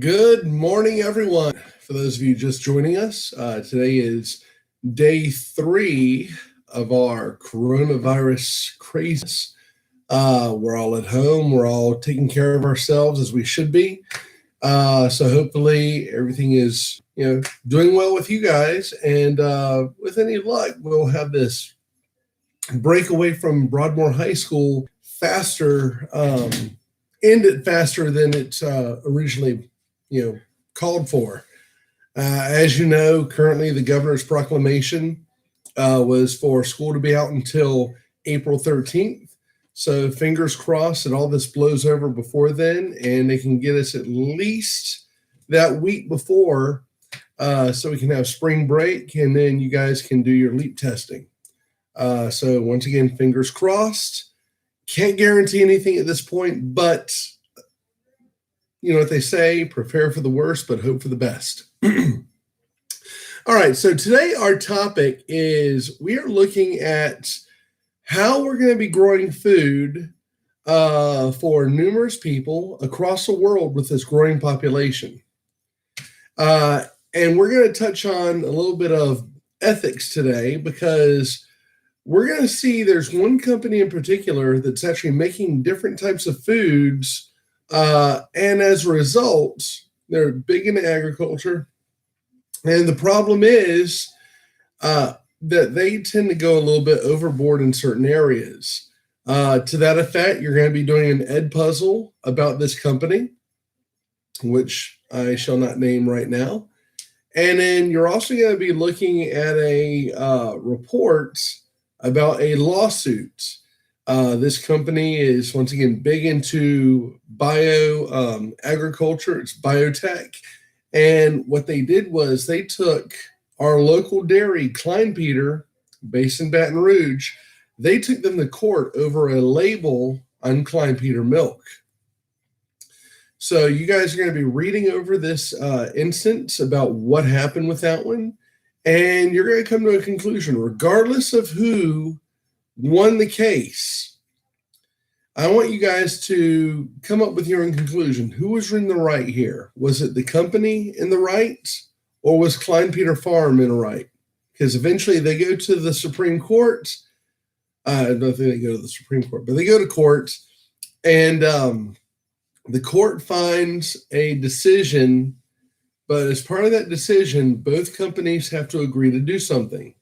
Good morning, everyone. For those of you just joining us, today is day 3 of our coronavirus craziness. We're all at home. We're all taking care of ourselves as we should be. So hopefully everything is, doing well with you guys. And with any luck, we'll have this break away from Broadmoor High School faster, end it faster than it originally called for. As you know, currently the governor's proclamation was for school to be out until April 13th. So fingers crossed that all this blows over before then and they can get us at least that week before so we can have spring break and then you guys can do your LEAP testing. So once again, fingers crossed. Can't guarantee anything at this point, but you know what they say, prepare for the worst, but hope for the best. All right, so today our topic is we are looking at how we're going to be growing food for numerous people across the world with this growing population. And we're going to touch on a little bit of ethics today because we're going to see there's one company in particular that's actually making different types of foods. And as a result, they're big into agriculture. And the problem is that they tend to go a little bit overboard in certain areas. To that effect, you're going to be doing an ed puzzle about this company, which I shall not name right now. And then you're also going to be looking at a report about a lawsuit. This company is, once again, big into agriculture. It's biotech. And what they did was they took our local dairy, Kleinpeter, based in Baton Rouge, they took them to court over a label on Kleinpeter milk. So you guys are going to be reading over this instance about what happened with that one. And you're going to come to a conclusion, regardless of who won the case. I want you guys to come up with your own conclusion. Who was in the right here? Was it the company in the right, or was Kleinpeter Farm in the right? Because eventually they go to the Supreme Court. I don't think they go to the Supreme Court, but they go to court, and the court finds a decision. But as part of that decision, both companies have to agree to do something.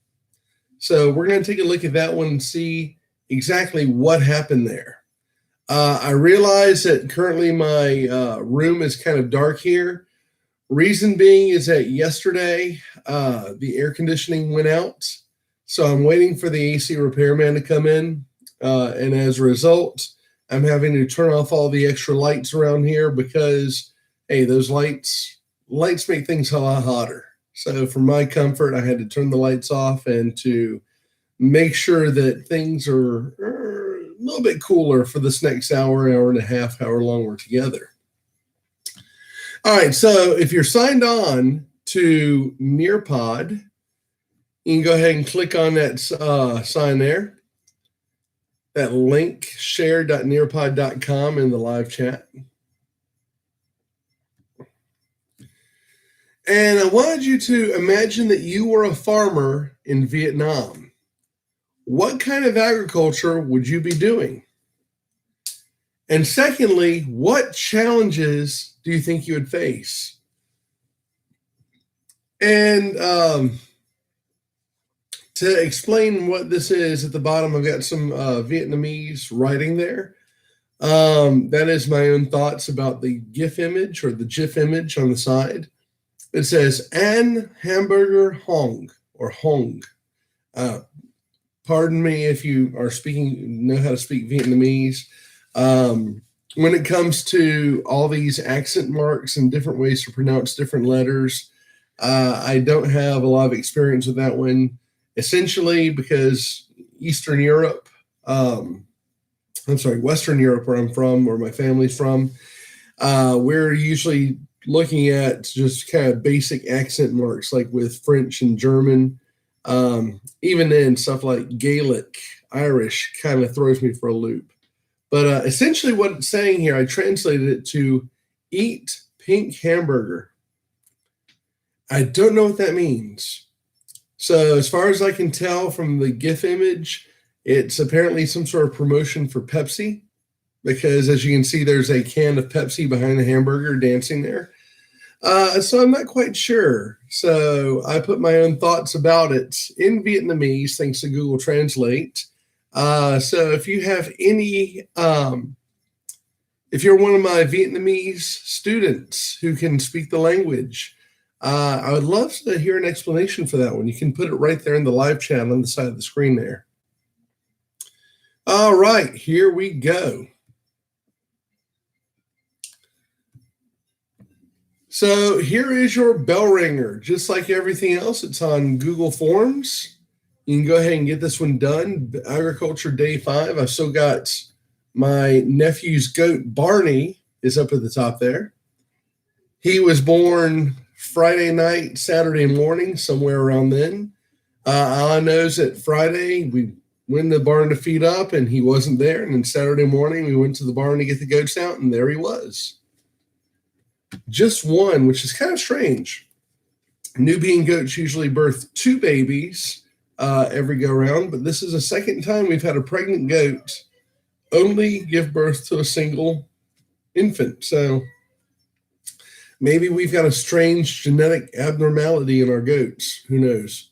So we're going to take a look at that one and see exactly what happened there. I realize that currently my room is kind of dark here. Reason being is that yesterday the air conditioning went out. So I'm waiting for the AC repairman to come in. And as a result, I'm having to turn off all the extra lights around here because, hey, those lights make things a lot hotter. So for my comfort, I had to turn the lights off and to make sure that things are a little bit cooler for this next hour and a half, however long we're together. All right, so if you're signed on to Nearpod, you can go ahead and click on that sign there, that link, share.nearpod.com in the live chat. And I wanted you to imagine that you were a farmer in Vietnam. What kind of agriculture would you be doing? And secondly, what challenges do you think you would face? And to explain what this is, at the bottom I've got some Vietnamese writing there. That is my own thoughts about the GIF image or the GIF image on the side. It says An Hamburger Hong or Hong. Pardon me if you know how to speak Vietnamese. When it comes to all these accent marks and different ways to pronounce different letters, I don't have a lot of experience with that one. Essentially, because Western Europe, where I'm from, where my family's from, we're usually looking at just kind of basic accent marks, like with French and German. Even then, stuff like Gaelic, Irish kind of throws me for a loop. But essentially what it's saying here, I translated it to eat pink hamburger. I don't know what that means. So as far as I can tell from the GIF image, it's apparently some sort of promotion for Pepsi, because as you can see, there's a can of Pepsi behind the hamburger dancing there. So I'm not quite sure. So I put my own thoughts about it in Vietnamese, thanks to Google Translate. So if you have any, if you're one of my Vietnamese students who can speak the language, I would love to hear an explanation for that one. You can put it right there in the live chat on the side of the screen there. All right, here we go. So here is your bell ringer. Just like everything else, it's on Google Forms. You can go ahead and get this one done. Agriculture Day 5. I've still got my nephew's goat, Barney, is up at the top there. He was born Friday night, Saturday morning, somewhere around then. All I know is that Friday we went in the barn to feed up and he wasn't there. And then Saturday morning we went to the barn to get the goats out and there he was. Just one, which is kind of strange. Nubian goats usually birth 2 babies every go round, but this is the second time we've had a pregnant goat only give birth to a single infant. So maybe we've got a strange genetic abnormality in our goats. Who knows?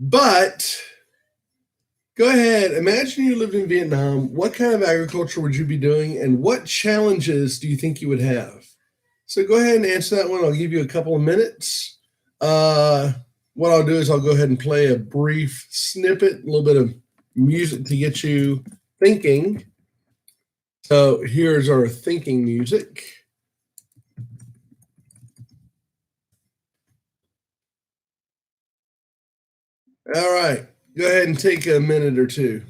But go ahead. Imagine you lived in Vietnam. What kind of agriculture would you be doing? And what challenges do you think you would have? So go ahead and answer that one. I'll give you a couple of minutes. What I'll do is I'll go ahead and play a brief snippet, a little bit of music to get you thinking. So here's our thinking music. All right, go ahead and take a minute or two.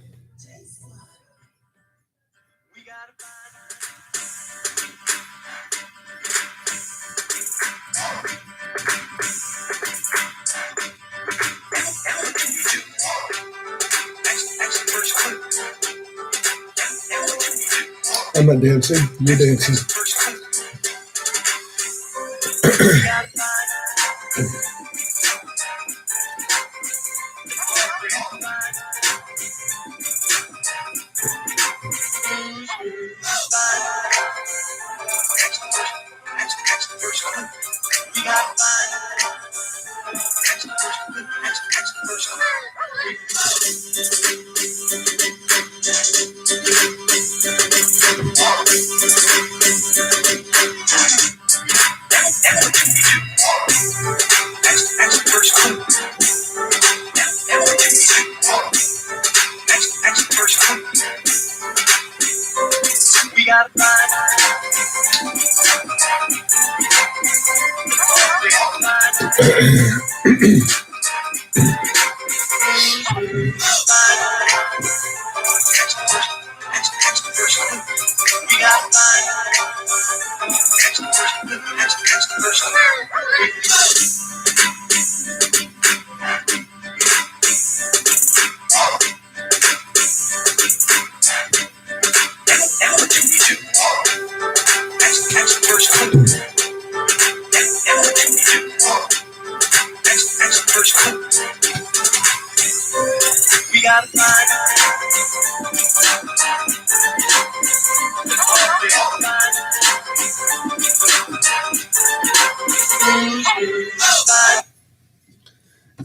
I'm not dancing, you're dancing.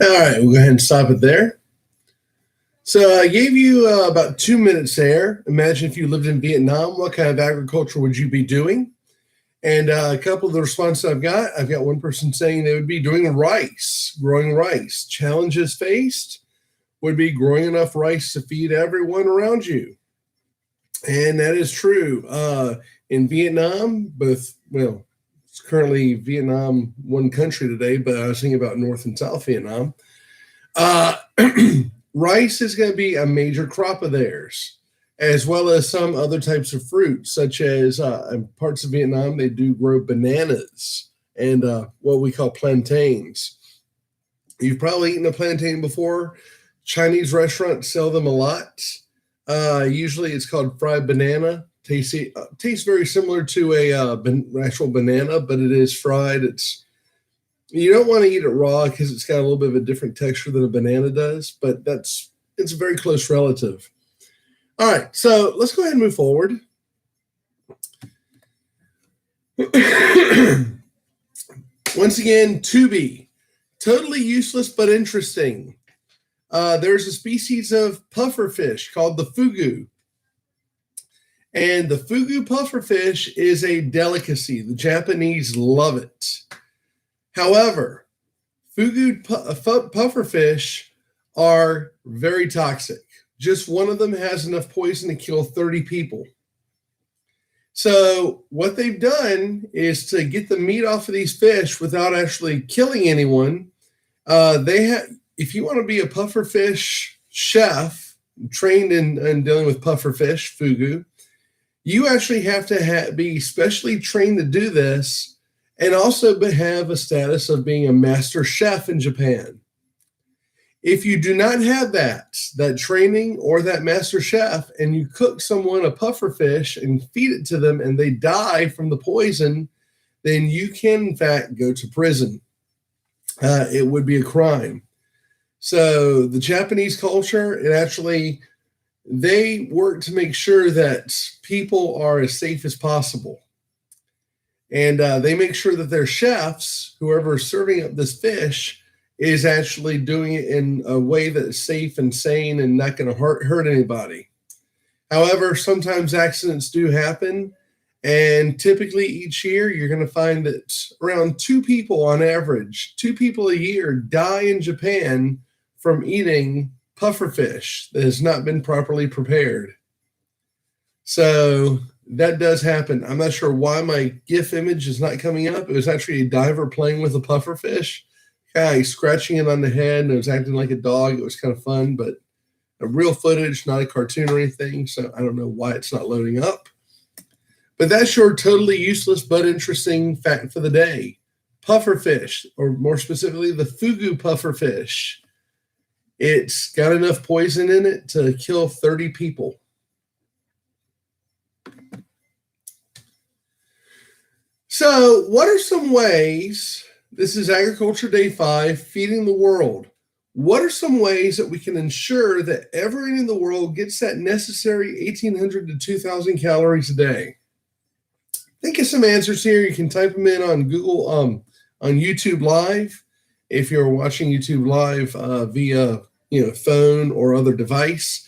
All right, we'll go ahead and stop it there. So I gave you about 2 minutes there. Imagine if you lived in Vietnam, what kind of agriculture would you be doing? And a couple of the responses I've got one person saying they would be doing rice, growing rice. Challenges faced would be growing enough rice to feed everyone around you. And that is true. In Vietnam, it's currently Vietnam one country today, but I was thinking about North and South Vietnam. Rice is going to be a major crop of theirs, as well as some other types of fruit, such as in parts of Vietnam, they do grow bananas and what we call plantains. You've probably eaten a plantain before. Chinese restaurants sell them a lot. Usually it's called fried banana. tastes very similar to a actual banana, but it is fried. You don't want to eat it raw because it's got a little bit of a different texture than a banana does, but it's a very close relative. All right, so let's go ahead and move forward. Once again, to be totally useless but interesting. There's a species of pufferfish called the fugu. And the fugu pufferfish is a delicacy. The Japanese love it. However, fugu pufferfish are very toxic. Just one of them has enough poison to kill 30 people. So what they've done is to get the meat off of these fish without actually killing anyone. If you want to be a pufferfish chef trained in dealing with pufferfish, fugu, you actually have to be specially trained to do this and also have a status of being a master chef in Japan. If you do not have that training or that master chef, and you cook someone a pufferfish and feed it to them and they die from the poison, then you can, in fact, go to prison. It would be a crime. So the Japanese culture, they work to make sure that people are as safe as possible. And they make sure that their chefs, whoever is serving up this fish, is actually doing it in a way that is safe and sane and not going to hurt anybody. However, sometimes accidents do happen. And typically each year, you're going to find that around 2 people on average, 2 people a year die in Japan from eating pufferfish that has not been properly prepared. So that does happen. I'm not sure why my GIF image is not coming up. It was actually a diver playing with a pufferfish, guy scratching it on the head, and it was acting like a dog. It was kind of fun, but a real footage, not a cartoon or anything. So I don't know why it's not loading up. But that's your totally useless but interesting fact for the day. Pufferfish, or more specifically, the fugu pufferfish. It's got enough poison in it to kill 30 people. So what are some ways, this is Agriculture Day 5, Feeding the World. What are some ways that we can ensure that everyone in the world gets that necessary 1,800 to 2,000 calories a day? Think of some answers here. You can type them in on Google, on YouTube Live. If you're watching YouTube Live via phone or other device.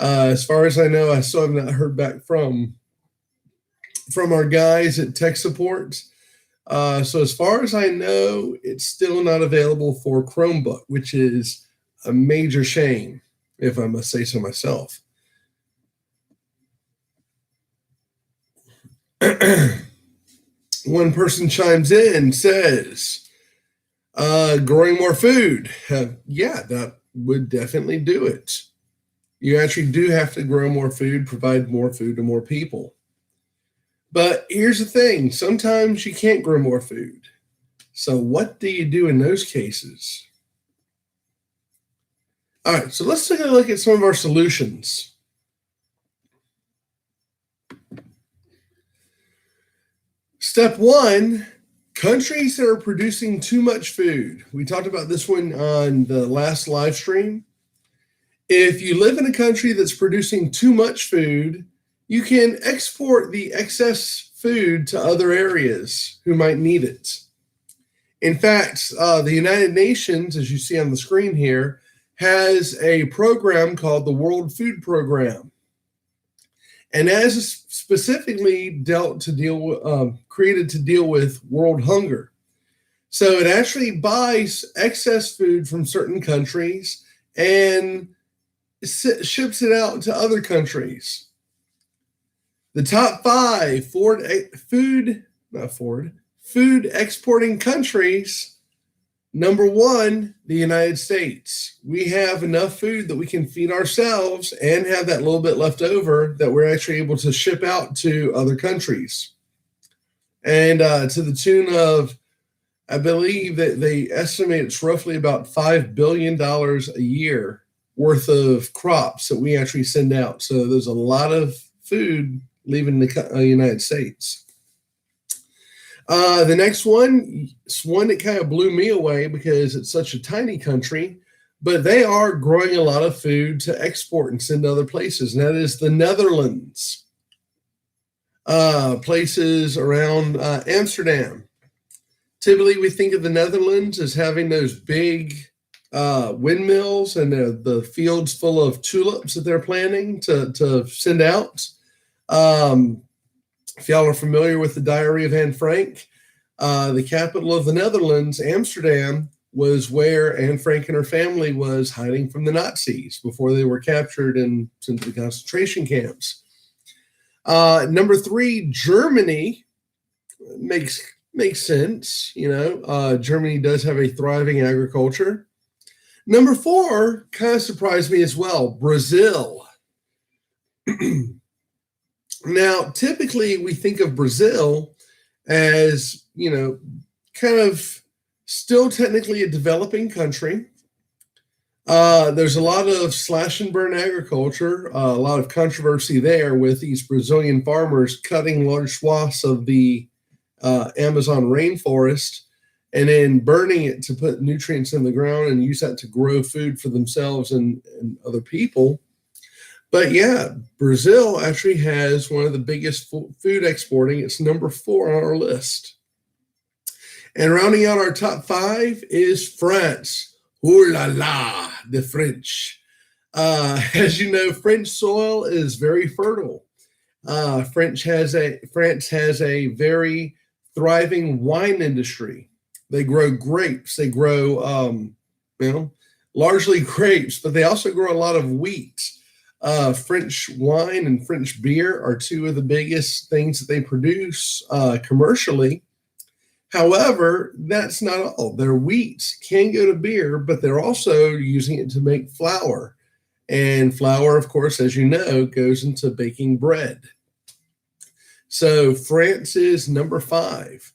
As far as I know, I still have not heard back from our guys at tech support. So as far as I know, it's still not available for Chromebook, which is a major shame, if I must say so myself. One person chimes in and says, growing more food. Yeah, that would definitely do it. You actually do have to grow more food, provide more food to more people. But here's the thing. Sometimes you can't grow more food. So what do you do in those cases? All right, so let's take a look at some of our solutions. Step 1, countries that are producing too much food. We talked about this one on the last live stream. If you live in a country that's producing too much food, you can export the excess food to other areas who might need it. In fact, the United Nations, as you see on the screen here, has a program called the World Food Program. And as specifically created to deal with world hunger. So it actually buys excess food from certain countries and ships it out to other countries. The top 5 food exporting countries. Number 1, the United States. We have enough food that we can feed ourselves and have that little bit left over that we're actually able to ship out to other countries. And to the tune of, I believe that they estimate it's roughly about $5 billion a year worth of crops that we actually send out. So there's a lot of food leaving the United States. The next one is one that kind of blew me away because it's such a tiny country, but they are growing a lot of food to export and send to other places, and that is the Netherlands. Places around Amsterdam. Typically, we think of the Netherlands as having those big windmills and the fields full of tulips that they're planning to send out. If y'all are familiar with the Diary of Anne Frank, the capital of the Netherlands, Amsterdam, was where Anne Frank and her family was hiding from the Nazis before they were captured and sent to the concentration camps. Number 3, Germany. Makes sense. Germany does have a thriving agriculture. Number 4 kind of surprised me as well, Brazil. Now, typically we think of Brazil as, kind of still technically a developing country. There's a lot of slash and burn agriculture, a lot of controversy there with these Brazilian farmers cutting large swaths of the Amazon rainforest and then burning it to put nutrients in the ground and use that to grow food for themselves and other people. But yeah, Brazil actually has one of the biggest food exporting. It's number 4 on our list. And rounding out our top 5 is France. Ooh la la, the French. As you know, French soil is very fertile. France has a very thriving wine industry. They grow grapes. They grow, largely grapes, but they also grow a lot of wheat. French wine and French beer are 2 of the biggest things that they produce commercially. However, that's not all. Their wheat can go to beer, but they're also using it to make flour. And flour, of course, as you know, goes into baking bread. So France is number 5.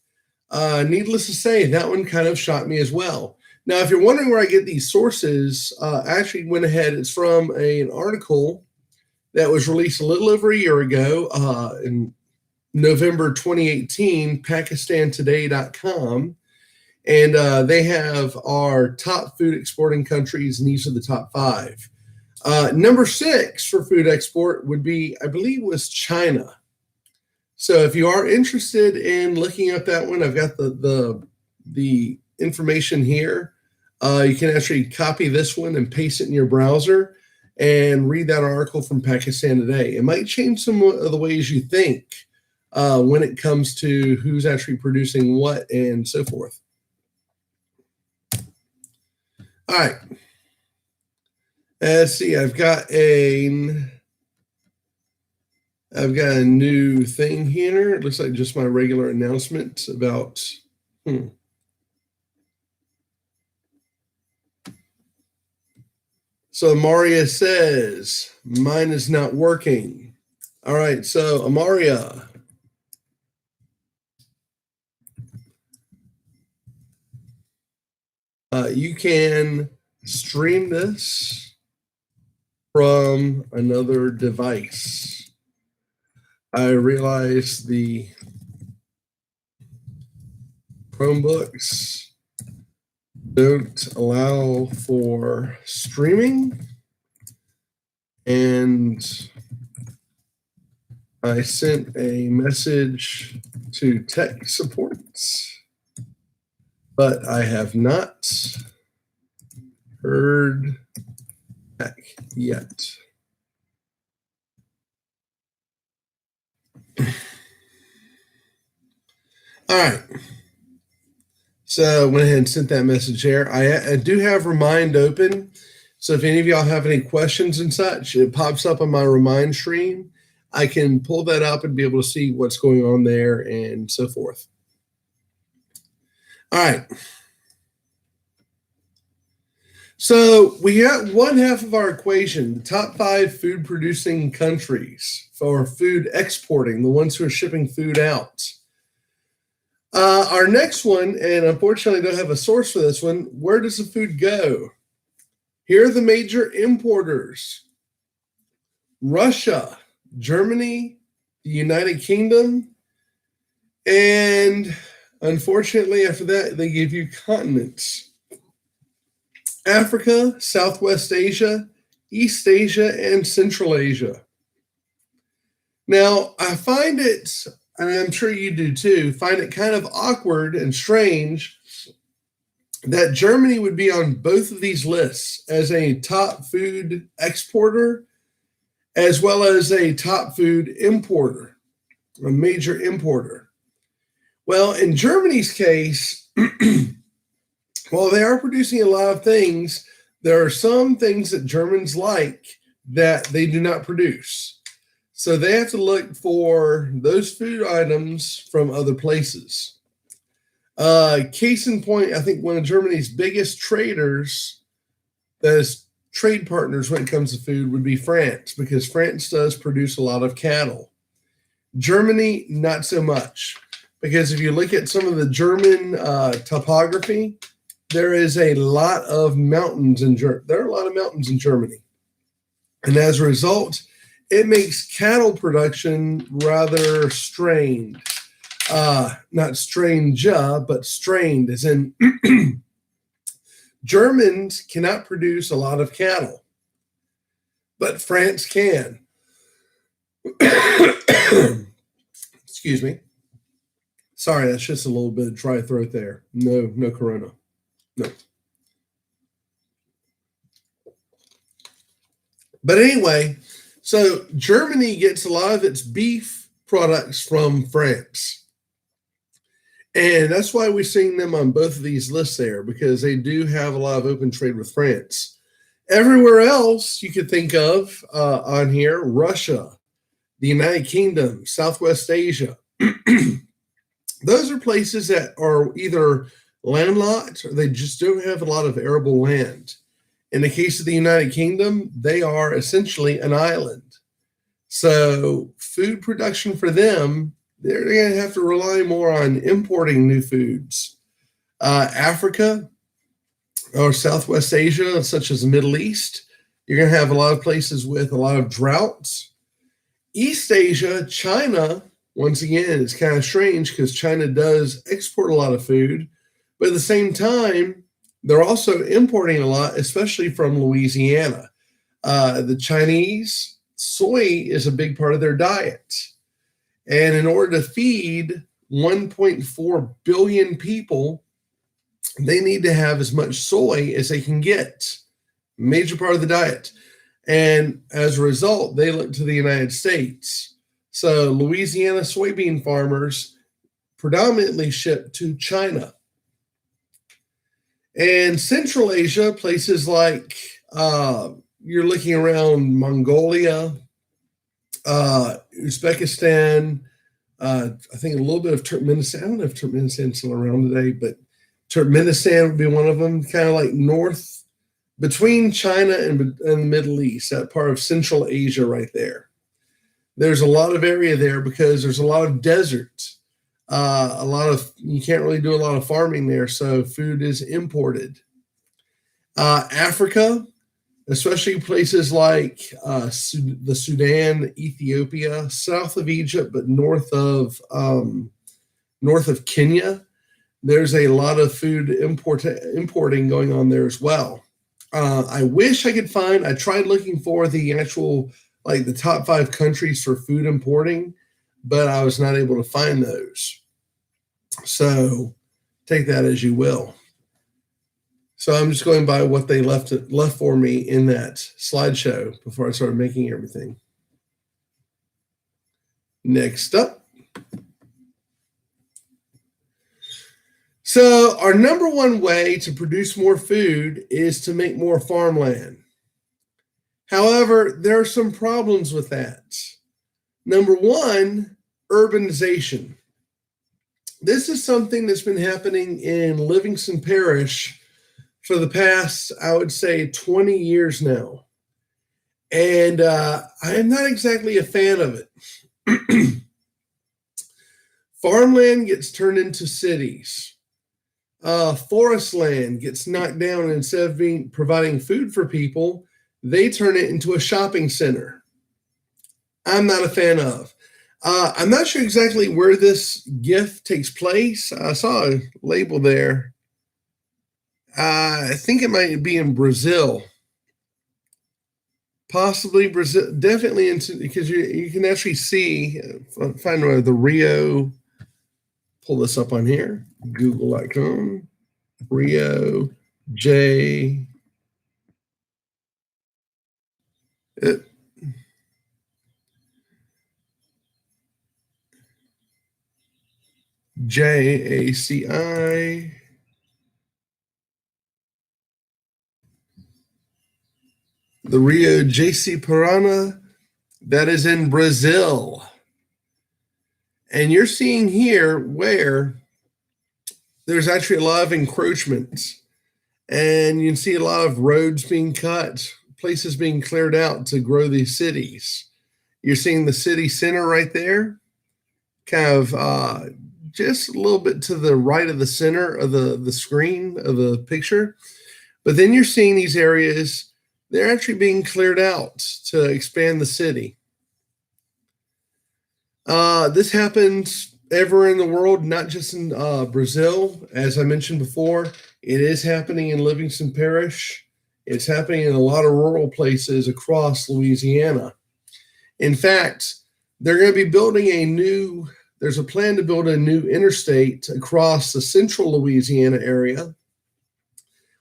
Needless to say, that one kind of shocked me as well. Now, if you're wondering where I get these sources, I actually went ahead. It's from an article that was released a little over a year ago in November 2018, pakistantoday.com. And they have our top food exporting countries, and these are the top 5. Number 6 for food export would be, I believe, was China. So if you are interested in looking up that one, I've got the information here. You can actually copy this one and paste it in your browser and read that article from Pakistan Today. It might change some of the ways you think when it comes to who's actually producing what and so forth. All right. Let's see. I've got a new thing here. It looks like just my regular announcement about. So Amaria says, mine is not working. All right, so Amaria. You can stream this from another device. I realize the Chromebooks don't allow for streaming, and I sent a message to tech support, but I have not heard back yet. All right. So I went ahead and sent that message there. I do have Remind open. So if any of y'all have any questions and such, it pops up on my Remind stream. I can pull that up and be able to see what's going on there and so forth. All right. So we got one half of our equation, the top 5 food producing countries for food exporting, the ones who are shipping food out. Our next one, and unfortunately I don't have a source for this one, where does the food go? Here are the major importers: Russia, Germany, the United Kingdom, and unfortunately, after that, they give you continents: Africa, Southwest Asia, East Asia, and Central Asia. Now, I find it, and I'm sure you do too, find it kind of awkward and strange that Germany would be on both of these lists as a top food exporter, as well as a top food importer, a major importer. Well, in Germany's case, while they are producing a lot of things, there are some things that Germans like that they do not produce. So they have to look for those food items from other places. Case in point, I think one of Germany's biggest traders, that is trade partners when it comes to food, would be France, because France does produce a lot of cattle. Germany, not so much, because if you look at some of the German topography, there is a lot of mountains in Germany. There are a lot of mountains in Germany. And as a result, it makes cattle production rather strained. Not strange, but strained, as in Germans cannot produce a lot of cattle, but France can. Excuse me. Sorry, that's just a little bit of dry throat there. No corona. No. But anyway, so Germany gets a lot of its beef products from France. And that's why we're seeing them on both of these lists there, because they do have a lot of open trade with France. Everywhere else you could think of on here: Russia, the United Kingdom, Southwest Asia. Those are places that are either landlocked or they just don't have a lot of arable land. In the case of the United Kingdom, they are essentially an island. So food production for them, they're going to have to rely more on importing new foods. Africa or Southwest Asia, such as the Middle East, you're going to have a lot of places with a lot of droughts. East Asia, China, once again, it's kind of strange because China does export a lot of food, but at the same time, they're also importing a lot, especially from Louisiana. The Chinese, soy is a big part of their diet. And in order to feed 1.4 billion people, they need to have as much soy as they can get. Major part of the diet. And as a result, they look to the United States. So Louisiana soybean farmers predominantly ship to China. And Central Asia, places like you're looking around Mongolia, Uzbekistan, I think a little bit of Turkmenistan. I don't know if Turkmenistan's still around today, but Turkmenistan would be one of them, kind of like north between China and the Middle East, that part of Central Asia right there. There's a lot of area there because there's a lot of desert. You can't really do a lot of farming there, so food is imported. Africa, especially places like the Sudan, Ethiopia, south of Egypt, but north of Kenya, there's a lot of food importing going on there as well. I wish I could find, I tried looking for the actual, like the top 5 countries for food importing, but I was not able to find those. So take that as you will. So I'm just going by what they left for me in that slideshow before I started making everything. Next up. So our number one way to produce more food is to make more farmland. However, there are some problems with that. Number one, urbanization. This is something that's been happening in Livingston Parish for the past, I would say, 20 years now. And I am not exactly a fan of it. Farmland gets turned into cities. Forest land gets knocked down, and instead of providing food for people, they turn it into a shopping center. I'm not a fan of. I'm not sure exactly where this GIF takes place. I saw a label there. I think it might be in Brazil. Possibly Brazil, definitely because you can actually see, find the Rio, pull this up on here, google.com, Rio J. JACI. The Rio JC Parana, that is in Brazil. And you're seeing here where there's actually a lot of encroachments. And you can see a lot of roads being cut, places being cleared out to grow these cities. You're seeing the city center right there, kind of just a little bit to the right of the center of the screen of the picture. But then you're seeing these areas, they're actually being cleared out to expand the city. This happens everywhere in the world, not just in Brazil. As I mentioned before, it is happening in Livingston Parish. It's happening in a lot of rural places across Louisiana. In fact, they're going to be building there's a plan to build a new interstate across the central Louisiana area,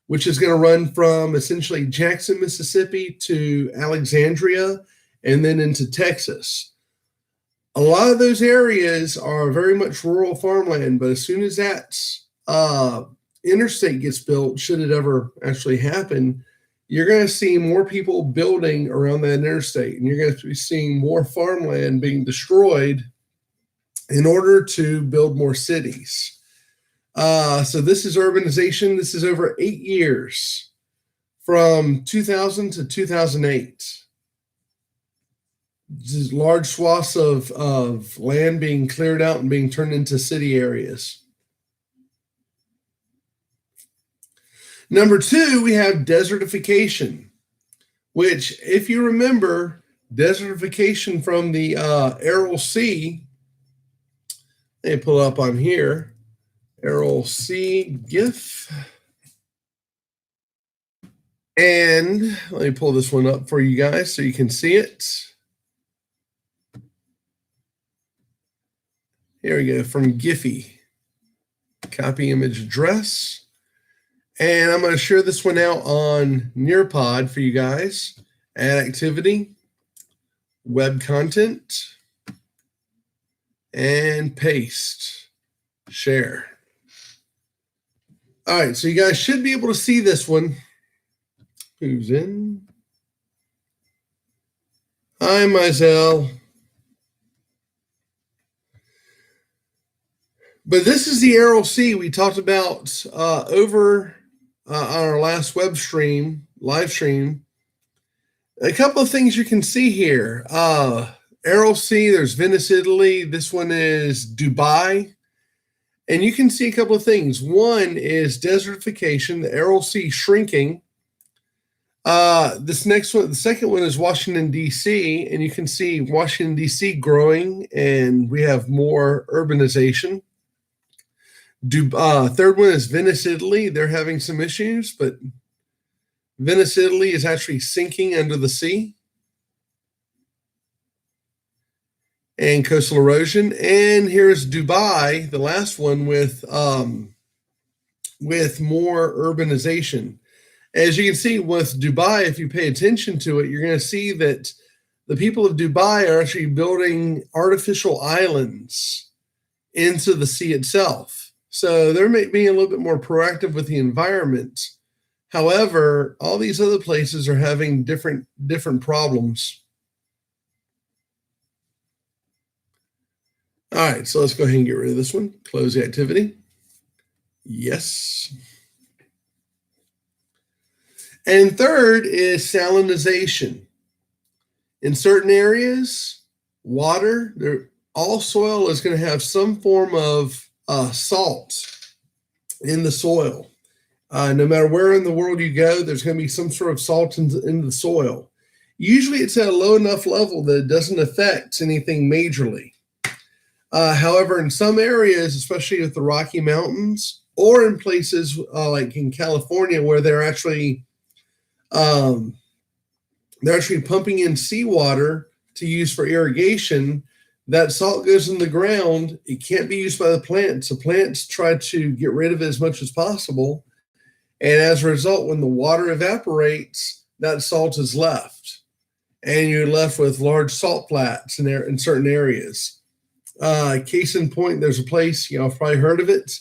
which is going to run from essentially Jackson, Mississippi to Alexandria and then into Texas. A lot of those areas are very much rural farmland, but as soon as that interstate gets built, should it ever actually happen, you're going to see more people building around that interstate, and you're going to be seeing more farmland being destroyed in order to build more cities. So this is urbanization. This is over 8 years, from 2000 to 2008. These large swaths of land being cleared out and being turned into city areas. Number 2, we have desertification, which, if you remember, desertification from the Aral Sea, let me pull up on here, Aral Sea GIF. And let me pull this one up for you guys so you can see it. Here we go, from Giphy. Copy image address. And I'm going to share this one out on Nearpod for you guys. Add activity, web content, and paste. Share. All right, so you guys should be able to see this one. Who's in? Hi, Mizell. But this is the Aral Sea we talked about over on our last live stream. A couple of things you can see here. Aral Sea, there's Venice, Italy. This one is Dubai. And you can see a couple of things. One is desertification, the Aral Sea shrinking. This next one, the second one is Washington, D.C. And you can see Washington, D.C. growing, and we have more urbanization. Third one is Venice, Italy. They're having some issues, but Venice, Italy is actually sinking under the sea. And coastal erosion. And here's Dubai, the last one, with more urbanization. As you can see with Dubai, if you pay attention to it, you're going to see that the people of Dubai are actually building artificial islands into the sea itself. So they're being a little bit more proactive with the environment. However, all these other places are having different problems. All right, so let's go ahead and get rid of this one. Close the activity. Yes. And third is salinization. In certain areas, water, all soil is going to have some form of salt in the soil. No matter where in the world you go, there's going to be some sort of salt in the soil. Usually it's at a low enough level that it doesn't affect anything majorly. However, in some areas, especially with the Rocky Mountains, or in places like in California, where um, they're actually pumping in seawater to use for irrigation. That salt goes in the ground. It can't be used by the plants. The plants try to get rid of it as much as possible. And as a result, when the water evaporates, that salt is left. And you're left with large salt flats in certain areas. Case in point, there's a place, I've probably heard of it,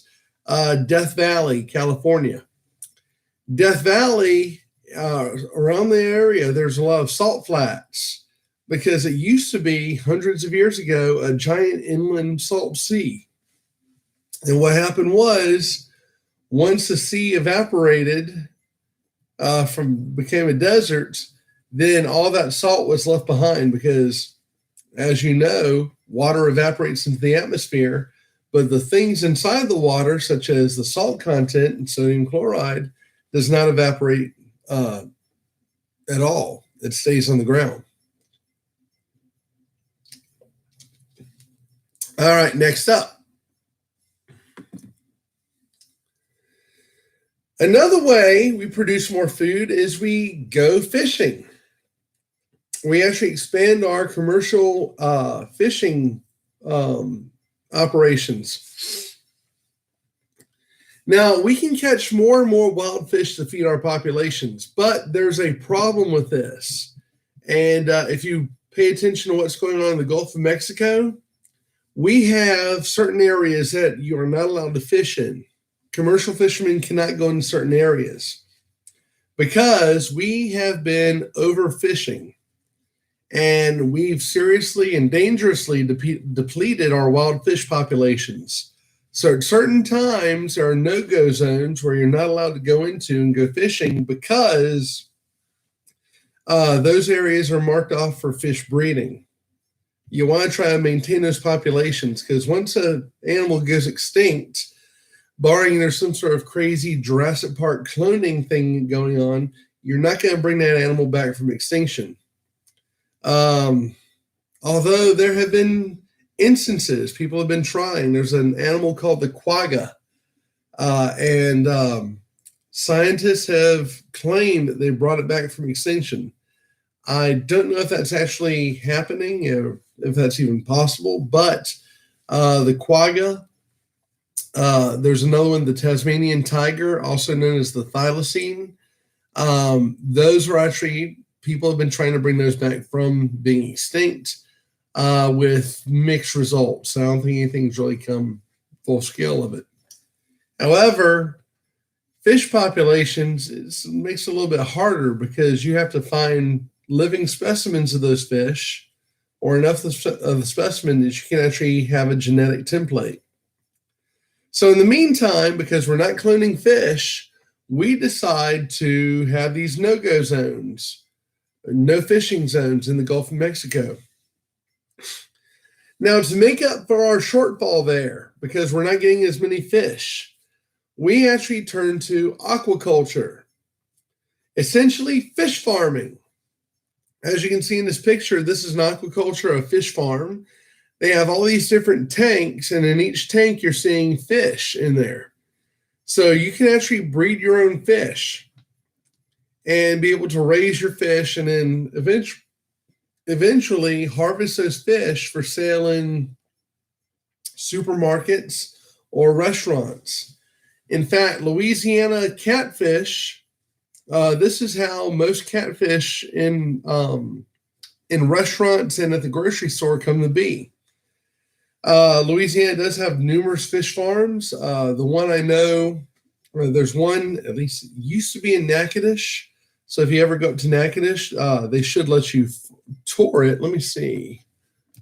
Death Valley, California. Death Valley, around the area, there's a lot of salt flats because it used to be, hundreds of years ago, a giant inland salt sea. And what happened was, once the sea evaporated, became a desert, then all that salt was left behind because, as you know, water evaporates into the atmosphere, but the things inside the water, such as the salt content and sodium chloride, does not evaporate at all. It stays on the ground. All right, next up. Another way we produce more food is we go fishing. We actually expand our commercial fishing operations. Now, we can catch more and more wild fish to feed our populations, but there's a problem with this. And if you pay attention to what's going on in the Gulf of Mexico, we have certain areas that you are not allowed to fish in. Commercial fishermen cannot go in certain areas because we have been overfishing. And we've seriously and dangerously depleted our wild fish populations. So at certain times, there are no-go zones where you're not allowed to go into and go fishing because those areas are marked off for fish breeding. You want to try to maintain those populations because once an animal goes extinct, barring there's some sort of crazy Jurassic Park cloning thing going on, you're not going to bring that animal back from extinction. Although there have been instances, people have been trying. There's an animal called the quagga, and scientists have claimed that they brought it back from extinction. I don't know if that's actually happening, or if that's even possible, but the quagga, there's another one, the Tasmanian tiger, also known as the thylacine. Those are actually, people have been trying to bring those back from being extinct with mixed results. I don't think anything's really come full scale of it. However, fish populations makes it a little bit harder because you have to find living specimens of those fish or enough of the specimen that you can actually have a genetic template. So in the meantime, because we're not cloning fish, we decide to have these no-go zones, no fishing zones in the Gulf of Mexico. Now, to make up for our shortfall there, because we're not getting as many fish, we actually turn to aquaculture, essentially fish farming. As you can see in this picture, this is an aquaculture, a fish farm. They have all these different tanks, and in each tank, you're seeing fish in there. So you can actually breed your own fish and be able to raise your fish and then eventually harvest those fish for sale in supermarkets or restaurants. In fact, Louisiana catfish, this is how most catfish in restaurants and at the grocery store come to be. Louisiana does have numerous fish farms. The one I know, there's one, at least it used to be in Natchitoches. So if you ever go up to Natchitoches, they should let you tour it. Let me see.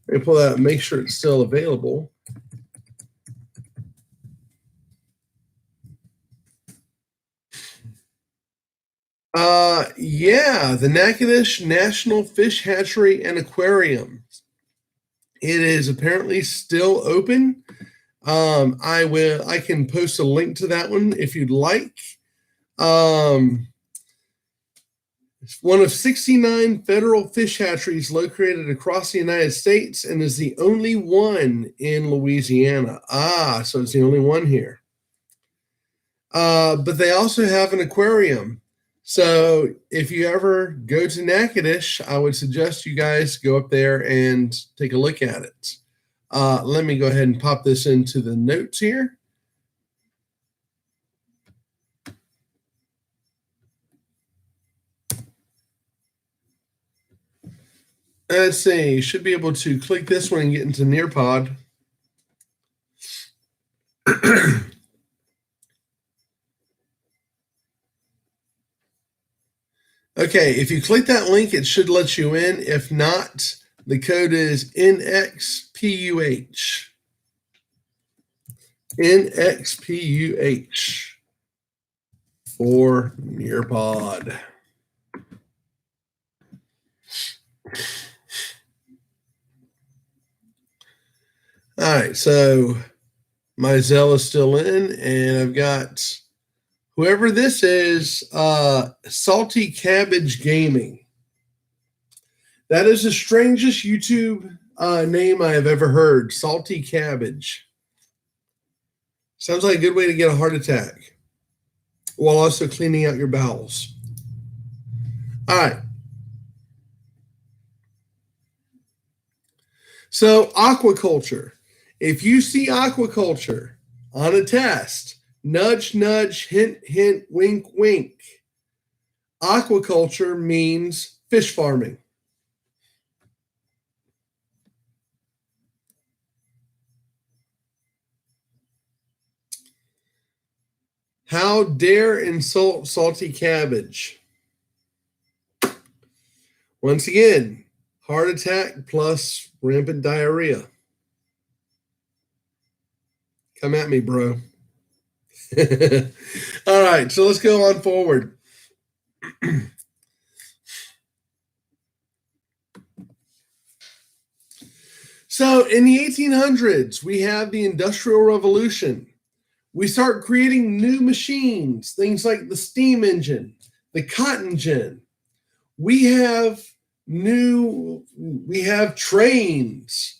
Let me pull that and make sure it's still available. Yeah, the Natchitoches National Fish Hatchery and Aquarium. It is apparently still open. I can post a link to that one if you'd like. It's one of 69 federal fish hatcheries located across the United States and is the only one in Louisiana. So it's the only one here. But they also have an aquarium. So if you ever go to Natchitoches, I would suggest you guys go up there and take a look at it. Let me go ahead and pop this into the notes here. Let's see, should be able to click this one and get into Nearpod. Okay, if you click that link, it should let you in. If not, the code is NXPUH. NXPUH for Nearpod. All right, so my Zelle is still in, and I've got whoever this is, Salty Cabbage Gaming. That is the strangest YouTube name I have ever heard, Salty Cabbage. Sounds like a good way to get a heart attack while also cleaning out your bowels. All right. So aquaculture. If you see aquaculture on a test, nudge, nudge, hint, hint, wink, wink. Aquaculture means fish farming. How dare insult Salty Cabbage? Once again, heart attack plus rampant diarrhea. Come at me, bro. All right, so let's go on forward. So in the 1800s, we have the Industrial Revolution. We start creating new machines, things like the steam engine, the cotton gin. We have trains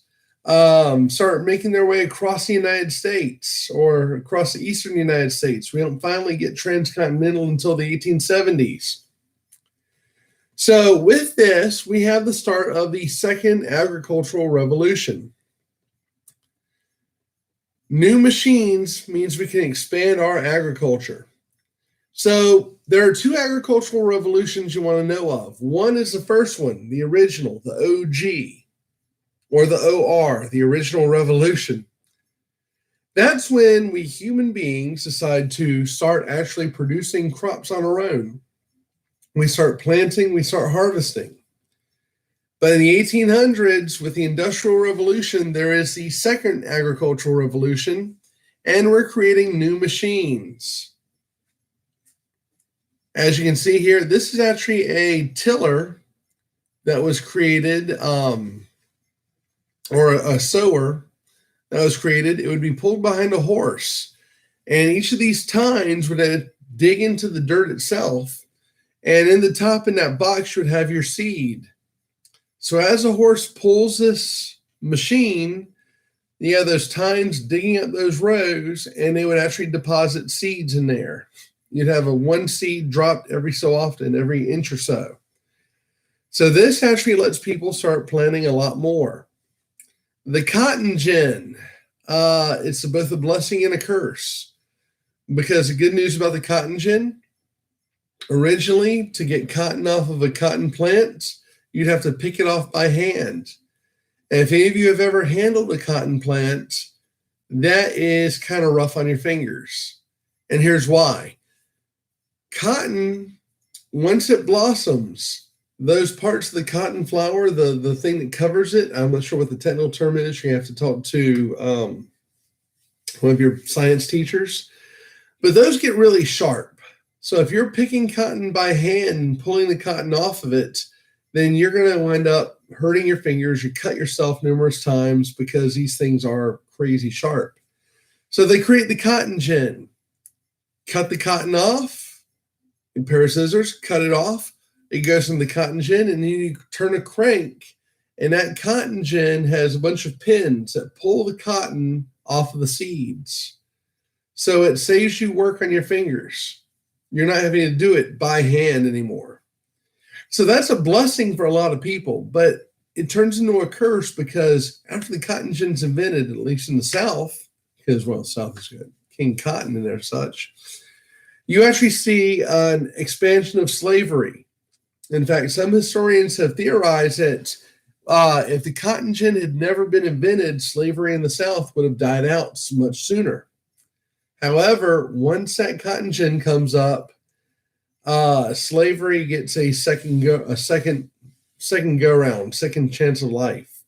start making their way across the United States or across the eastern United States. We don't finally get transcontinental until the 1870s. So with this, we have the start of the second agricultural revolution. New machines means we can expand our agriculture. So there are two agricultural revolutions you want to know of. One is the first one, the original, the OG, or the OR, the original revolution. That's when we human beings decide to start actually producing crops on our own. We start planting, we start harvesting. But in the 1800s, with the Industrial Revolution, there is the second agricultural revolution, and we're creating new machines. As you can see here, this is actually a tiller that was created, or a sower that was created. It would be pulled behind a horse, and each of these tines would dig into the dirt itself, and in the top in that box you would have your seed. So as the horse pulls this machine, you have those tines digging up those rows, and they would actually deposit seeds in there. You'd have one seed dropped every so often, every inch or so. So this actually lets people start planting a lot more. The cotton gin, it's both a blessing and a curse, because the good news about the cotton gin, originally to get cotton off of a cotton plant, you'd have to pick it off by hand. And if any of you have ever handled a cotton plant, that is kind of rough on your fingers. And here's why. Cotton, once it blossoms, those parts of the cotton flower, the thing that covers it, I'm not sure what the technical term is. You have to talk to one of your science teachers. But those get really sharp. So if you're picking cotton by hand and pulling the cotton off of it, then you're going to wind up hurting your fingers. You cut yourself numerous times because these things are crazy sharp. So they create the cotton gin. Cut the cotton off, a pair of scissors, cut it off, It goes in the cotton gin, and then you turn a crank, and that cotton gin has a bunch of pins that pull the cotton off of the seeds. So it saves you work on your fingers. You're not having to do it by hand anymore. So that's a blessing for a lot of people, but it turns into a curse because after the cotton gin's invented, at least in the South, because, well, the South is good, King Cotton and there such, you actually see an expansion of slavery. In fact, some historians have theorized that if the cotton gin had never been invented, slavery in the South would have died out much sooner. However, once that cotton gin comes up, slavery gets a second go round, second chance of life.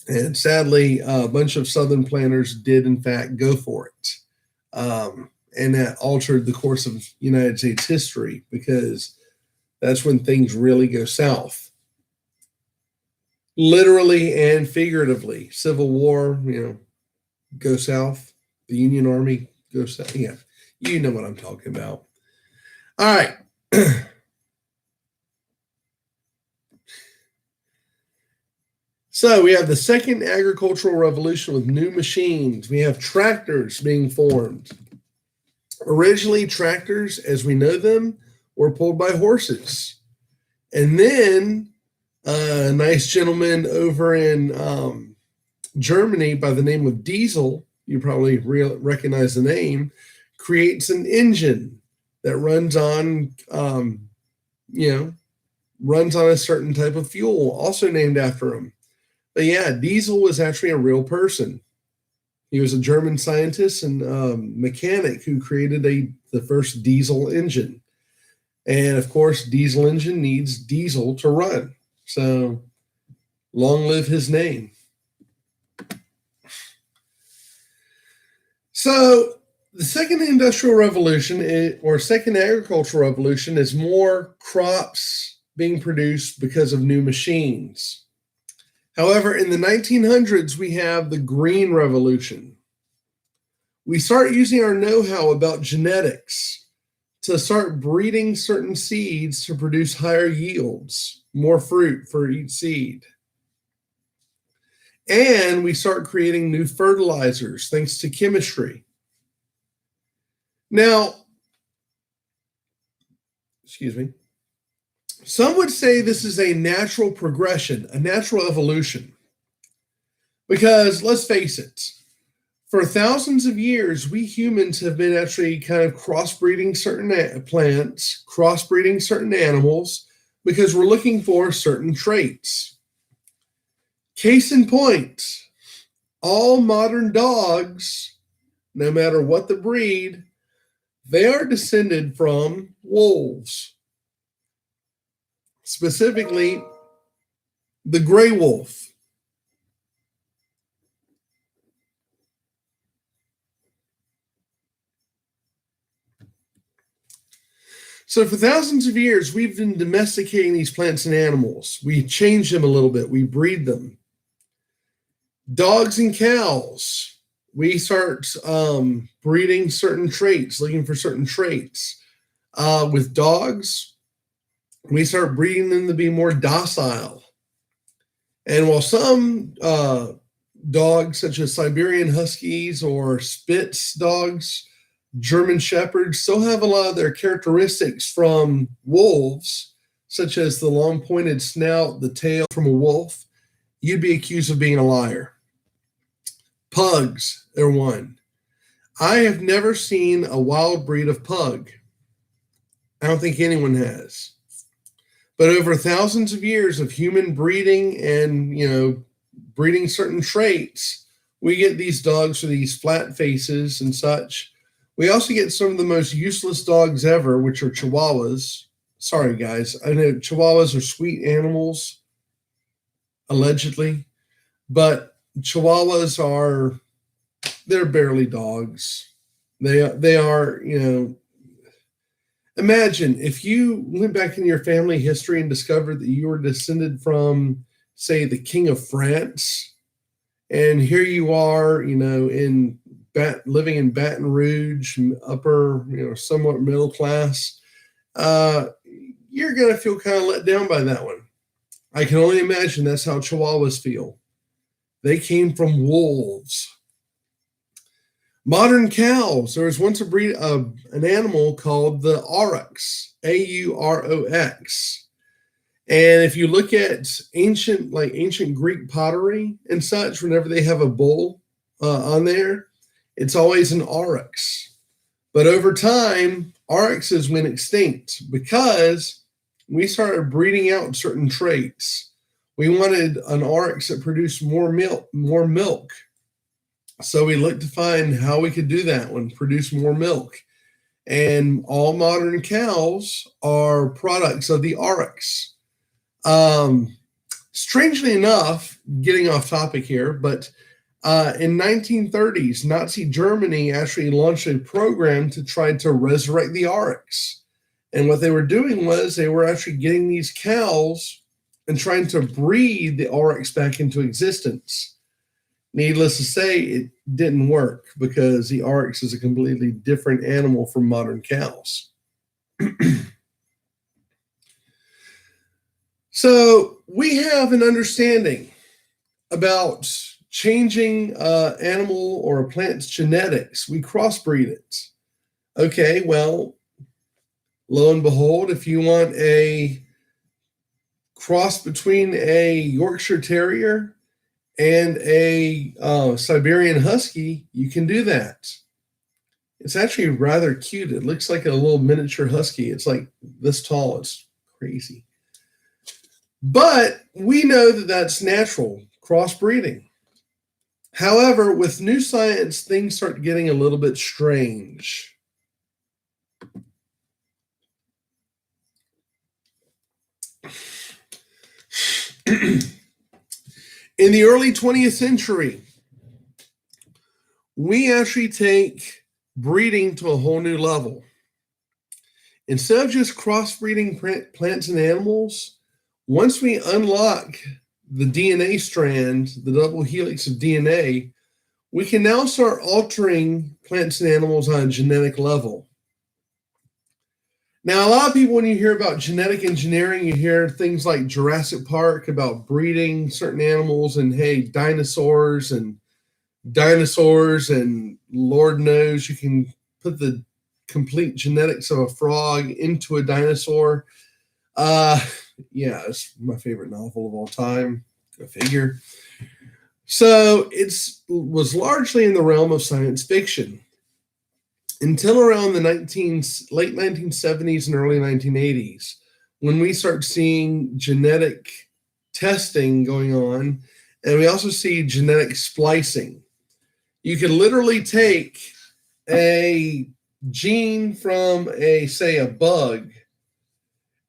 And sadly, a bunch of Southern planters did, in fact, go for it. And that altered the course of United States history because that's when things really go south. Literally and figuratively. Civil War, go south. The Union Army goes south. Yeah, you know what I'm talking about. All right. So we have the second agricultural revolution with new machines. We have tractors being formed. Originally, tractors, as we know them, were pulled by horses. And then a nice gentleman over in Germany by the name of Diesel, you probably recognize the name, creates an engine that runs on, runs on a certain type of fuel, also named after him. But yeah, Diesel was actually a real person. He was a German scientist and mechanic who created the first diesel engine. And of course, diesel engine needs diesel to run. So long live his name. So the second industrial revolution or second agricultural revolution is more crops being produced because of new machines. However, in the 1900s, we have the Green Revolution. We start using our know-how about genetics to start breeding certain seeds to produce higher yields, more fruit for each seed. And we start creating new fertilizers thanks to chemistry. Now, some would say this is a natural progression, a natural evolution. Because let's face it, for thousands of years, we humans have been actually kind of crossbreeding certain plants, crossbreeding certain animals, because we're looking for certain traits. Case in point, all modern dogs, no matter what the breed, they are descended from wolves. Specifically, the gray wolf. So for thousands of years, we've been domesticating these plants and animals. We change them a little bit. We breed them. Dogs and cows, we start breeding certain traits, looking for certain traits. With dogs, we start breeding them to be more docile. And while some dogs, such as Siberian Huskies or Spitz dogs, German Shepherds, still have a lot of their characteristics from wolves, such as the long pointed snout, the tail from a wolf, you'd be accused of being a liar. Pugs are one. I have never seen a wild breed of pug. I don't think anyone has. But over thousands of years of human breeding and, breeding certain traits, we get these dogs with these flat faces and such. We also get some of the most useless dogs ever, which are Chihuahuas. Sorry, guys. I know Chihuahuas are sweet animals, allegedly. But Chihuahuas they're barely dogs. They are, imagine if you went back in your family history and discovered that you were descended from, say, the King of France, and here you are, living in Baton Rouge, upper, somewhat middle class. you're going to feel kind of let down by that one. I can only imagine that's how Chihuahuas feel. They came from wolves. Modern cows. There was once a breed of an animal called the aurochs, Aurox. And if you look at ancient Greek pottery and such, whenever they have a bull on there, it's always an aurochs. But over time, aurochs went extinct because we started breeding out certain traits. We wanted an aurochs that produced more milk. So we looked to find how we could do that one, produce more milk. And all modern cows are products of the aurochs. Strangely enough, getting off topic here, but in 1930s, Nazi Germany actually launched a program to try to resurrect the aurochs. And what they were doing was they were actually getting these cows and trying to breed the aurochs back into existence. Needless to say, it didn't work because the aurochs is a completely different animal from modern cows. So we have an understanding about changing animal or a plant's genetics. We crossbreed it. Okay, well, lo and behold, if you want a cross between a Yorkshire Terrier and a Siberian Husky, you can do that. It's actually rather cute. It looks like a little miniature husky. It's like this tall. It's crazy. But we know that that's natural, crossbreeding. However, with new science, things start getting a little bit strange. In the early 20th century, we actually take breeding to a whole new level. Instead of just crossbreeding plants and animals, once we unlock the DNA strand, the double helix of DNA, we can now start altering plants and animals on a genetic level. Now, a lot of people, when you hear about genetic engineering, you hear things like Jurassic Park about breeding certain animals and, hey, dinosaurs and Lord knows you can put the complete genetics of a frog into a dinosaur. Yeah, it's my favorite novel of all time. Go figure. So it was largely in the realm of science fiction until around the late 1970s and early 1980s, when we start seeing genetic testing going on, and we also see genetic splicing. You can literally take a gene from say a bug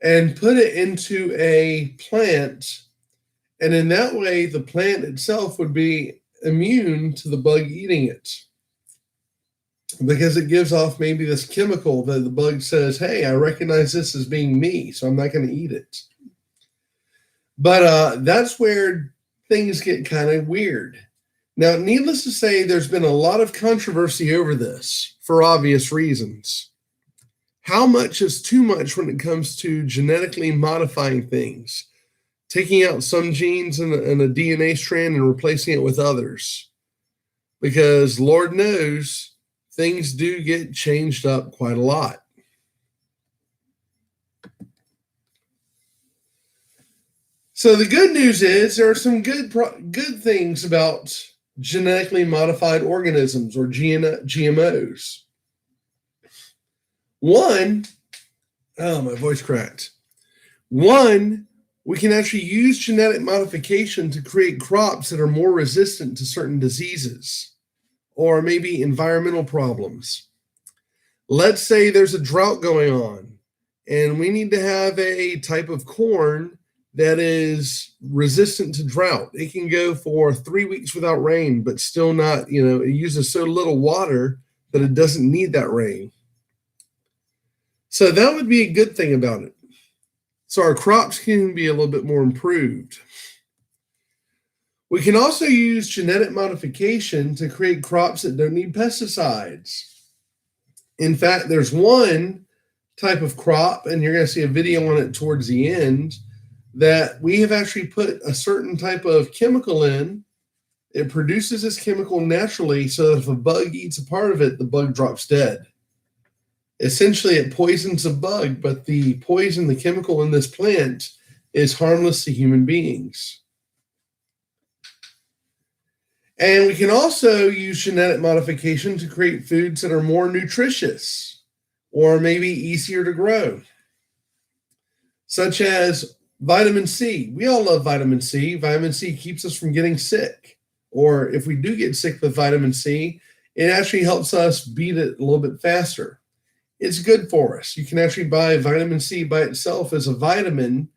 and put it into a plant, and in that way the plant itself would be immune to the bug eating it, because it gives off maybe this chemical that the bug says, hey, I recognize this as being me, so I'm not going to eat it. But that's where things get kind of weird. Now, needless to say, there's been a lot of controversy over this for obvious reasons. How much is too much when it comes to genetically modifying things? Taking out some genes in a DNA strand and replacing it with others. Because Lord knows, things do get changed up quite a lot. So the good news is there are some good things about genetically modified organisms or GMOs. One, oh, my voice cracked. One, we can actually use genetic modification to create crops that are more resistant to certain diseases or maybe environmental problems. Let's say there's a drought going on and we need to have a type of corn that is resistant to drought. It can go for 3 weeks without rain, but still not, it uses so little water that it doesn't need that rain. So that would be a good thing about it. So our crops can be a little bit more improved. We can also use genetic modification to create crops that don't need pesticides. In fact, there's one type of crop, and you're going to see a video on it towards the end, that we have actually put a certain type of chemical in. It produces this chemical naturally, so that if a bug eats a part of it, the bug drops dead. Essentially, it poisons the bug, but the poison, the chemical in this plant, is harmless to human beings. And we can also use genetic modification to create foods that are more nutritious or maybe easier to grow, such as vitamin C. We all love vitamin C. Vitamin C keeps us from getting sick. Or if we do get sick with vitamin C, it actually helps us beat it a little bit faster. It's good for us. You can actually buy vitamin C by itself as a vitamin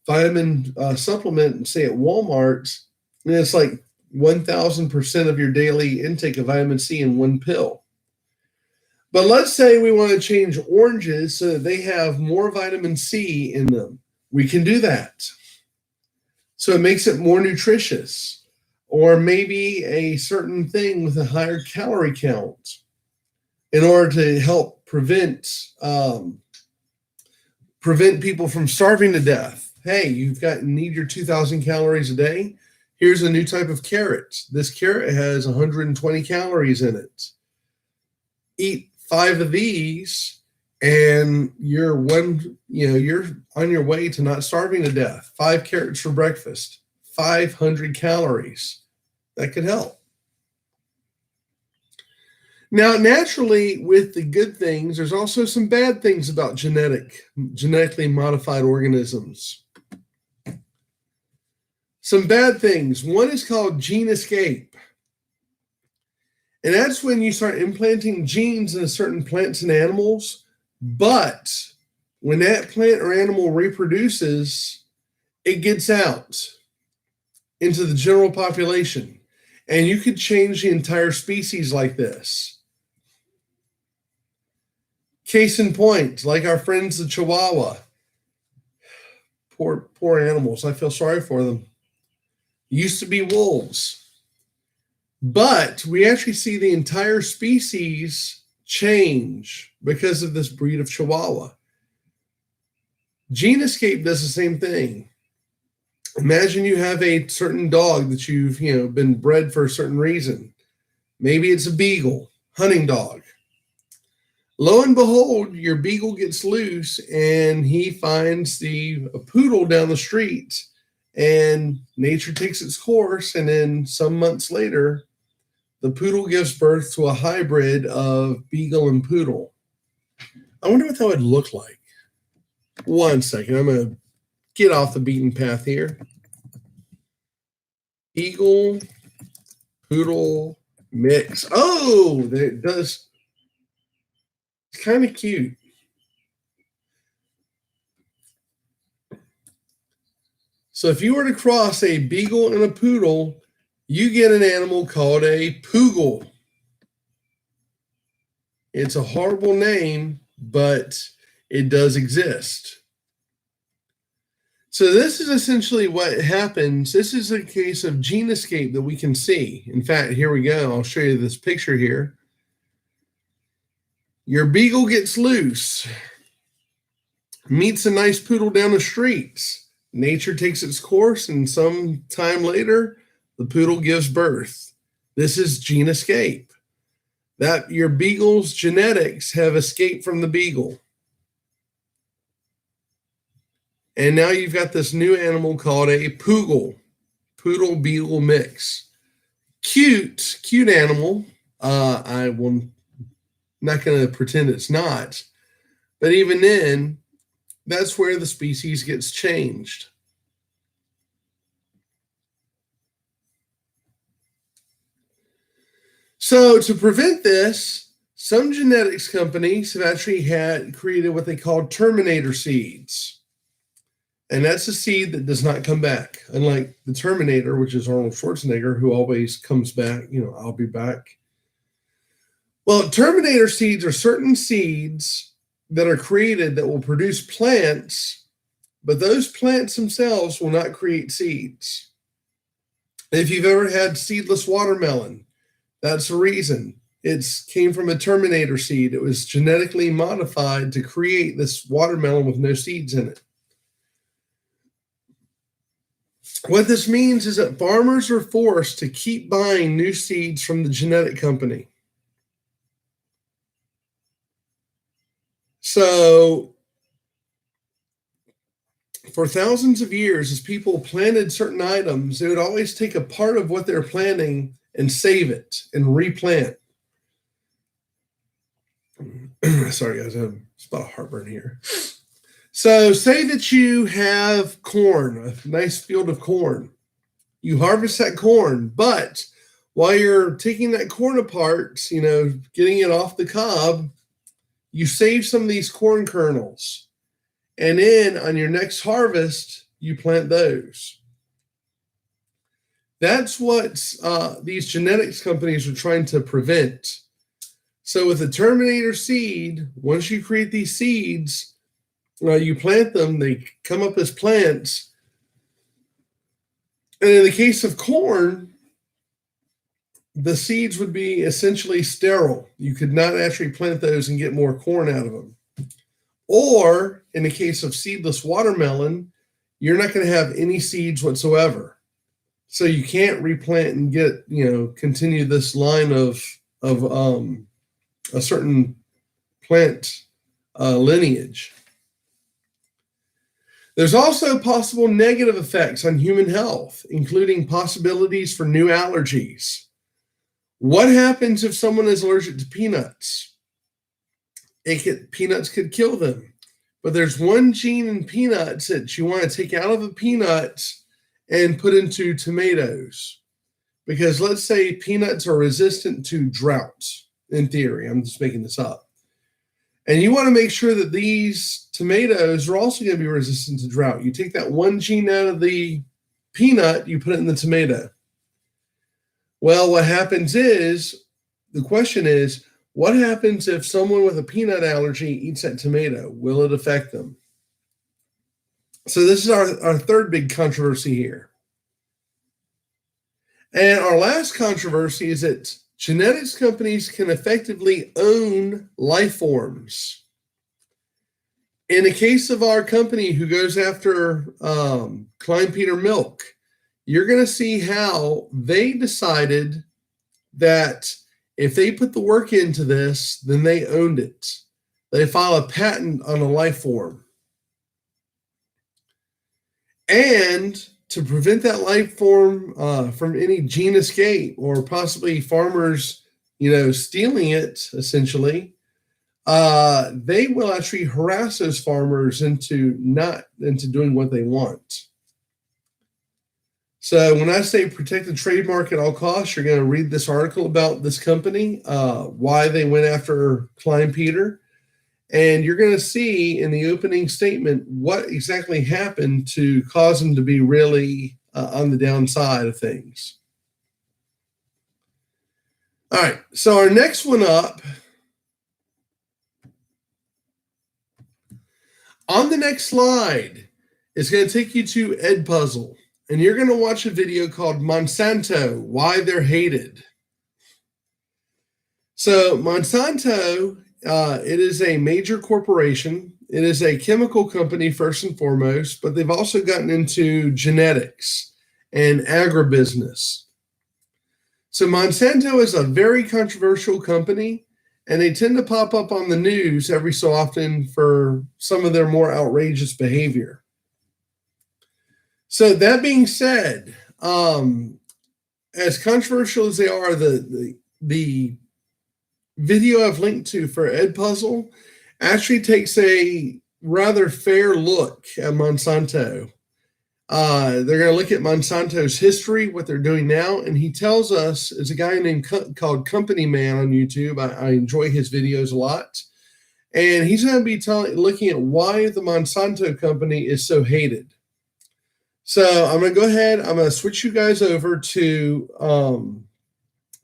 supplement, say at Walmart, and it's like 1,000% of your daily intake of vitamin C in one pill. But let's say we want to change oranges so that they have more vitamin C in them. We can do that. So it makes it more nutritious. Or maybe a certain thing with a higher calorie count in order to help prevent people from starving to death. Hey, need your 2,000 calories a day. Here's a new type of carrot. This carrot has 120 calories in it. Eat 5 of these, and you're on your way to not starving to death. 5 carrots for breakfast, 500 calories. That could help. Now, naturally, with the good things, there's also some bad things about genetically modified organisms. Some bad things. One is called gene escape. And that's when you start implanting genes into certain plants and animals, but when that plant or animal reproduces, it gets out into the general population. And you could change the entire species like this. Case in point, like our friends the Chihuahua. Poor animals. I feel sorry for them. Used to be wolves. But we actually see the entire species change because of this breed of Chihuahua. Gene escape does the same thing. Imagine you have a certain dog that you've been bred for a certain reason. Maybe it's a beagle, hunting dog. Lo and behold, your beagle gets loose and he finds a poodle down the street, and nature takes its course, and then some months later, the poodle gives birth to a hybrid of beagle and poodle. I wonder what that would look like. One second, I'm going to get off the beaten path here. Beagle, poodle, mix. Oh, it does. It's kind of cute. So if you were to cross a beagle and a poodle, you get an animal called a poogle. It's a horrible name, but it does exist. So this is essentially what happens. This is a case of gene escape that we can see. In fact, here we go. I'll show you this picture here. Your beagle gets loose, meets a nice poodle down the street. Nature takes its course, and some time later, the poodle gives birth. This is gene escape. That your beagle's genetics have escaped from the beagle. And now you've got this new animal called a poogle, poodle-beagle mix. Cute animal. I will not going to pretend it's not. But even then, that's where the species gets changed. So to prevent this, some genetics companies have actually created what they call terminator seeds. And that's a seed that does not come back. Unlike the Terminator, which is Arnold Schwarzenegger, who always comes back, I'll be back. Well, terminator seeds are certain seeds that are created that will produce plants, but those plants themselves will not create seeds. If you've ever had seedless watermelon, that's the reason. It came from a Terminator seed. It was genetically modified to create this watermelon with no seeds in it. What this means is that farmers are forced to keep buying new seeds from the genetic company. So for thousands of years, as people planted certain items, they would always take a part of what they're planting and save it and replant. Sorry, guys, I have a spot of heartburn here. So say that you have corn, a nice field of corn. You harvest that corn, but while you're taking that corn apart, getting it off the cob, you save some of these corn kernels. And then on your next harvest, you plant those. That's what these genetics companies are trying to prevent. So with a Terminator seed, once you create these seeds, you plant them, they come up as plants. And in the case of corn, the seeds would be essentially sterile. You could not actually plant those and get more corn out of them. Or in the case of seedless watermelon, you're not going to have any seeds whatsoever. So you can't replant and get, continue this line of a certain plant lineage. There's also possible negative effects on human health, including possibilities for new allergies. What happens if someone is allergic to peanuts? Peanuts could kill them. But there's one gene in peanuts that you want to take out of the peanuts and put into tomatoes. Because let's say peanuts are resistant to drought, in theory. I'm just making this up. And you want to make sure that these tomatoes are also going to be resistant to drought. You take that one gene out of the peanut, you put it in the tomato. Well, what happens is, the question is, what happens if someone with a peanut allergy eats that tomato? Will it affect them? So this is our third big controversy here. And our last controversy is that genetics companies can effectively own life forms. In the case of our company who goes after Klein Peter milk, you're going to see how they decided that if they put the work into this, then they owned it. They file a patent on a life form. And to prevent that life form from any gene escape or possibly farmers, stealing it, essentially, they will actually harass those farmers into doing what they want. So when I say protect the trademark at all costs, you're going to read this article about this company, why they went after Klein Peter. And you're going to see in the opening statement what exactly happened to cause them to be really on the downside of things. All right, so our next one up. On the next slide is going to take you to Edpuzzle. And you're going to watch a video called Monsanto, Why They're Hated. So Monsanto, it is a major corporation. It is a chemical company first and foremost, but they've also gotten into genetics and agribusiness. So Monsanto is a very controversial company, and they tend to pop up on the news every so often for some of their more outrageous behavior. So that being said, as controversial as they are, the video I've linked to for Edpuzzle actually takes a rather fair look at Monsanto. They're going to look at Monsanto's history, what they're doing now, and he tells us, there's a guy named called Company Man on YouTube. I enjoy his videos a lot. And he's going to be looking at why the Monsanto company is so hated. So I'm going to go ahead. I'm going to switch you guys over to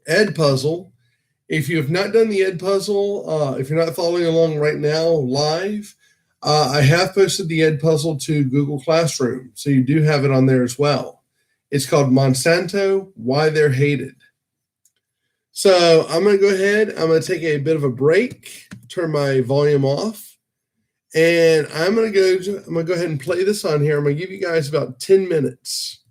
Edpuzzle. If you have not done the Edpuzzle, if you're not following along right now live, I have posted the Edpuzzle to Google Classroom. So you do have it on there as well. It's called Monsanto, Why They're Hated. So I'm going to go ahead. I'm going to take a bit of a break, turn my volume off, and I'm going to go ahead and play this on here. I'm going to give you guys about 10 minutes.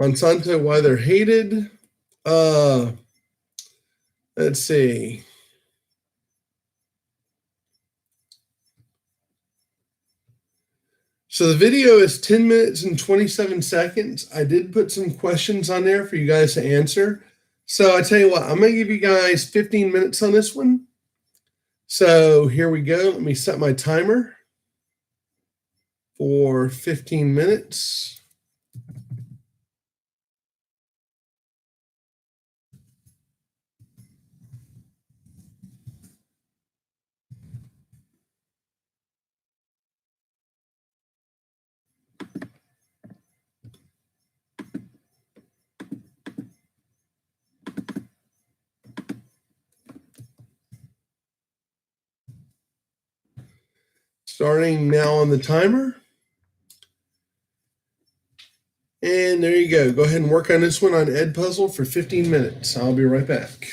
Monsanto, why they're hated. Let's see. So the video is 10 minutes and 27 seconds. I did put some questions on there for you guys to answer. So I tell you what, I'm going to give you guys 15 minutes on this one. So here we go. Let me set my timer for 15 minutes. Starting now on the timer. And there you go. Go ahead and work on this one on Edpuzzle for 15 minutes. I'll be right back.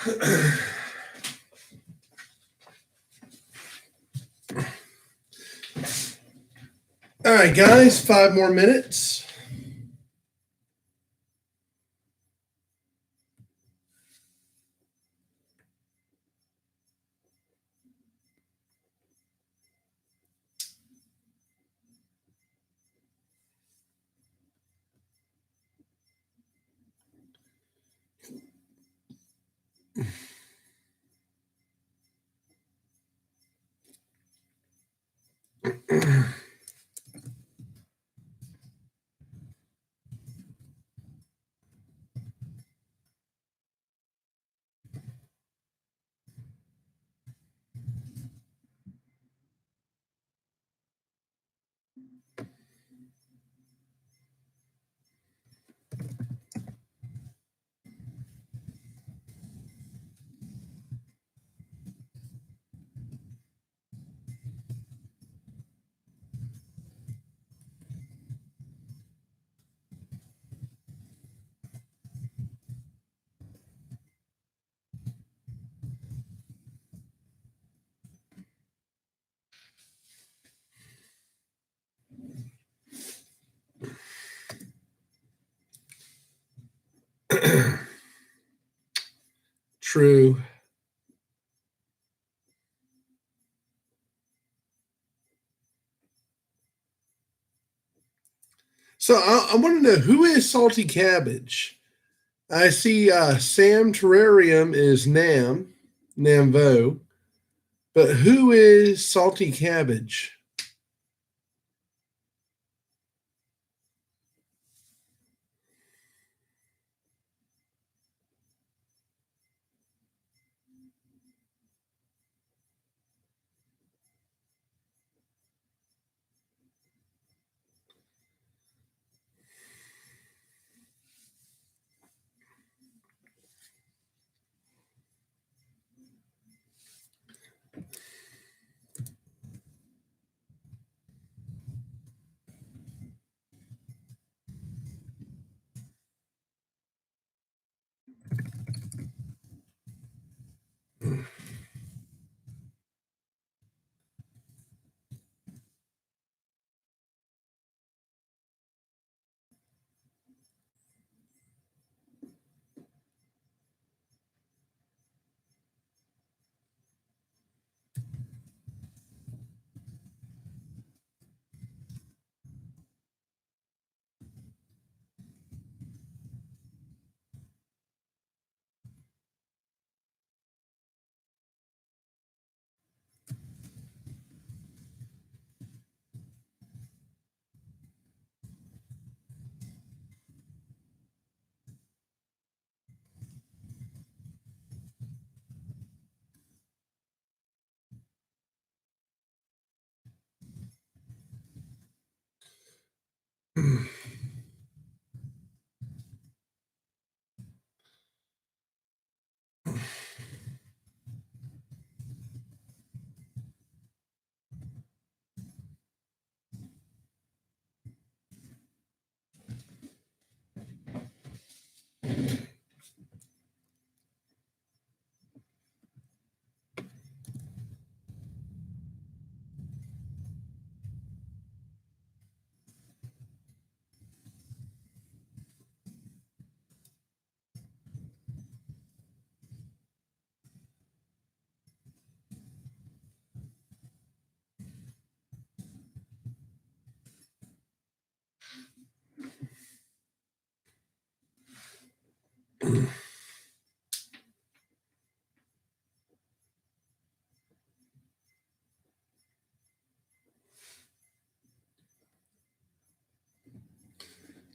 All right, guys, 5 more minutes. True. So I want to know, who is salty cabbage? I see Sam Terrarium is Namvo, but who is salty cabbage?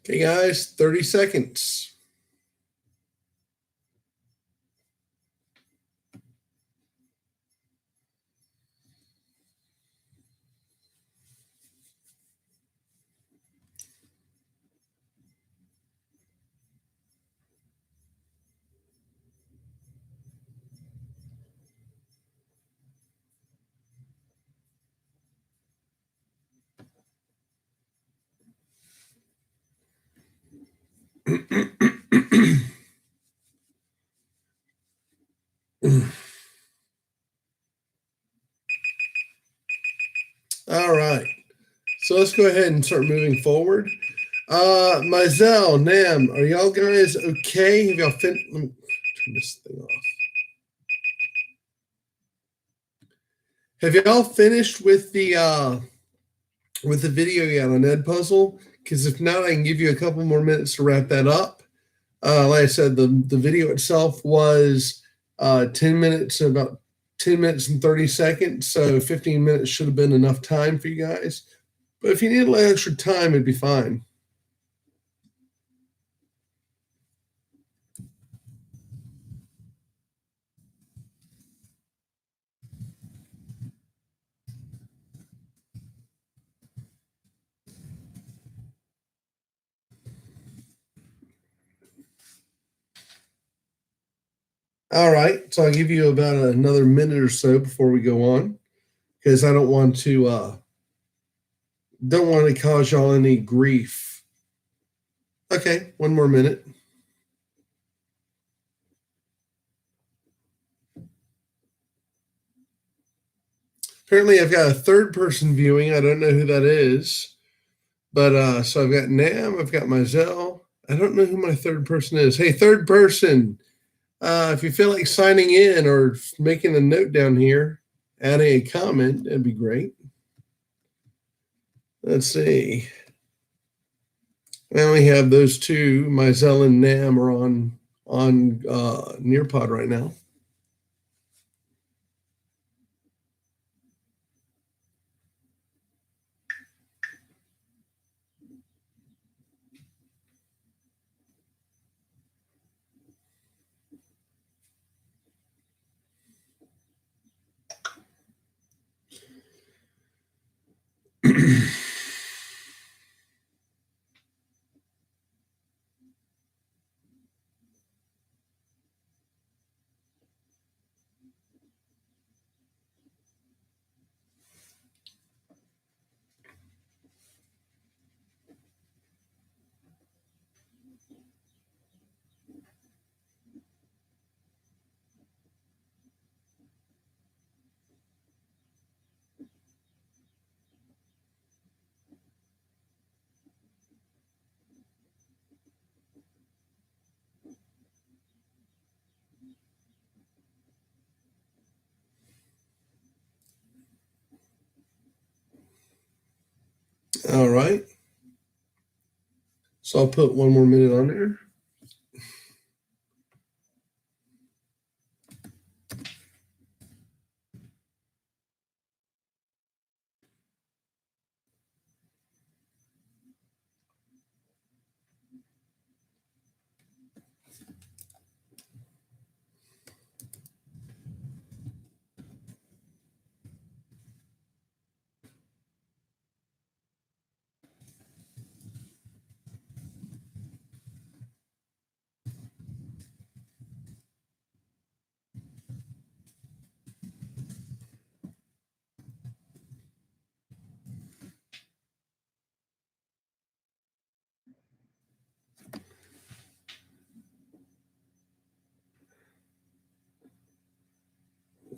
Okay, guys, 30 seconds. So let's go ahead and start moving forward. Mizell, Nam, are y'all guys okay? Have y'all let me turn this thing off. Have y'all finished with the video yet on Edpuzzle? Because if not, I can give you a couple more minutes to wrap that up. Like I said, the video itself was 10 minutes, about 10 minutes and 30 seconds. So 15 minutes should have been enough time for you guys. But if you need a little extra time, it'd be fine. All right, so I'll give you about another minute or so before we go on, because I don't want to cause y'all any grief. Okay, one more minute. Apparently, I've got a third person viewing. I don't know who that is, but so I've got Nam, I've got Mizell. I don't know who my third person is. Hey, third person, if you feel like signing in or making a note down here, adding a comment, that'd be great. Let's see. I only have those two. Mizell and Nam are on Nearpod right now. All right. So I'll put one more minute on there.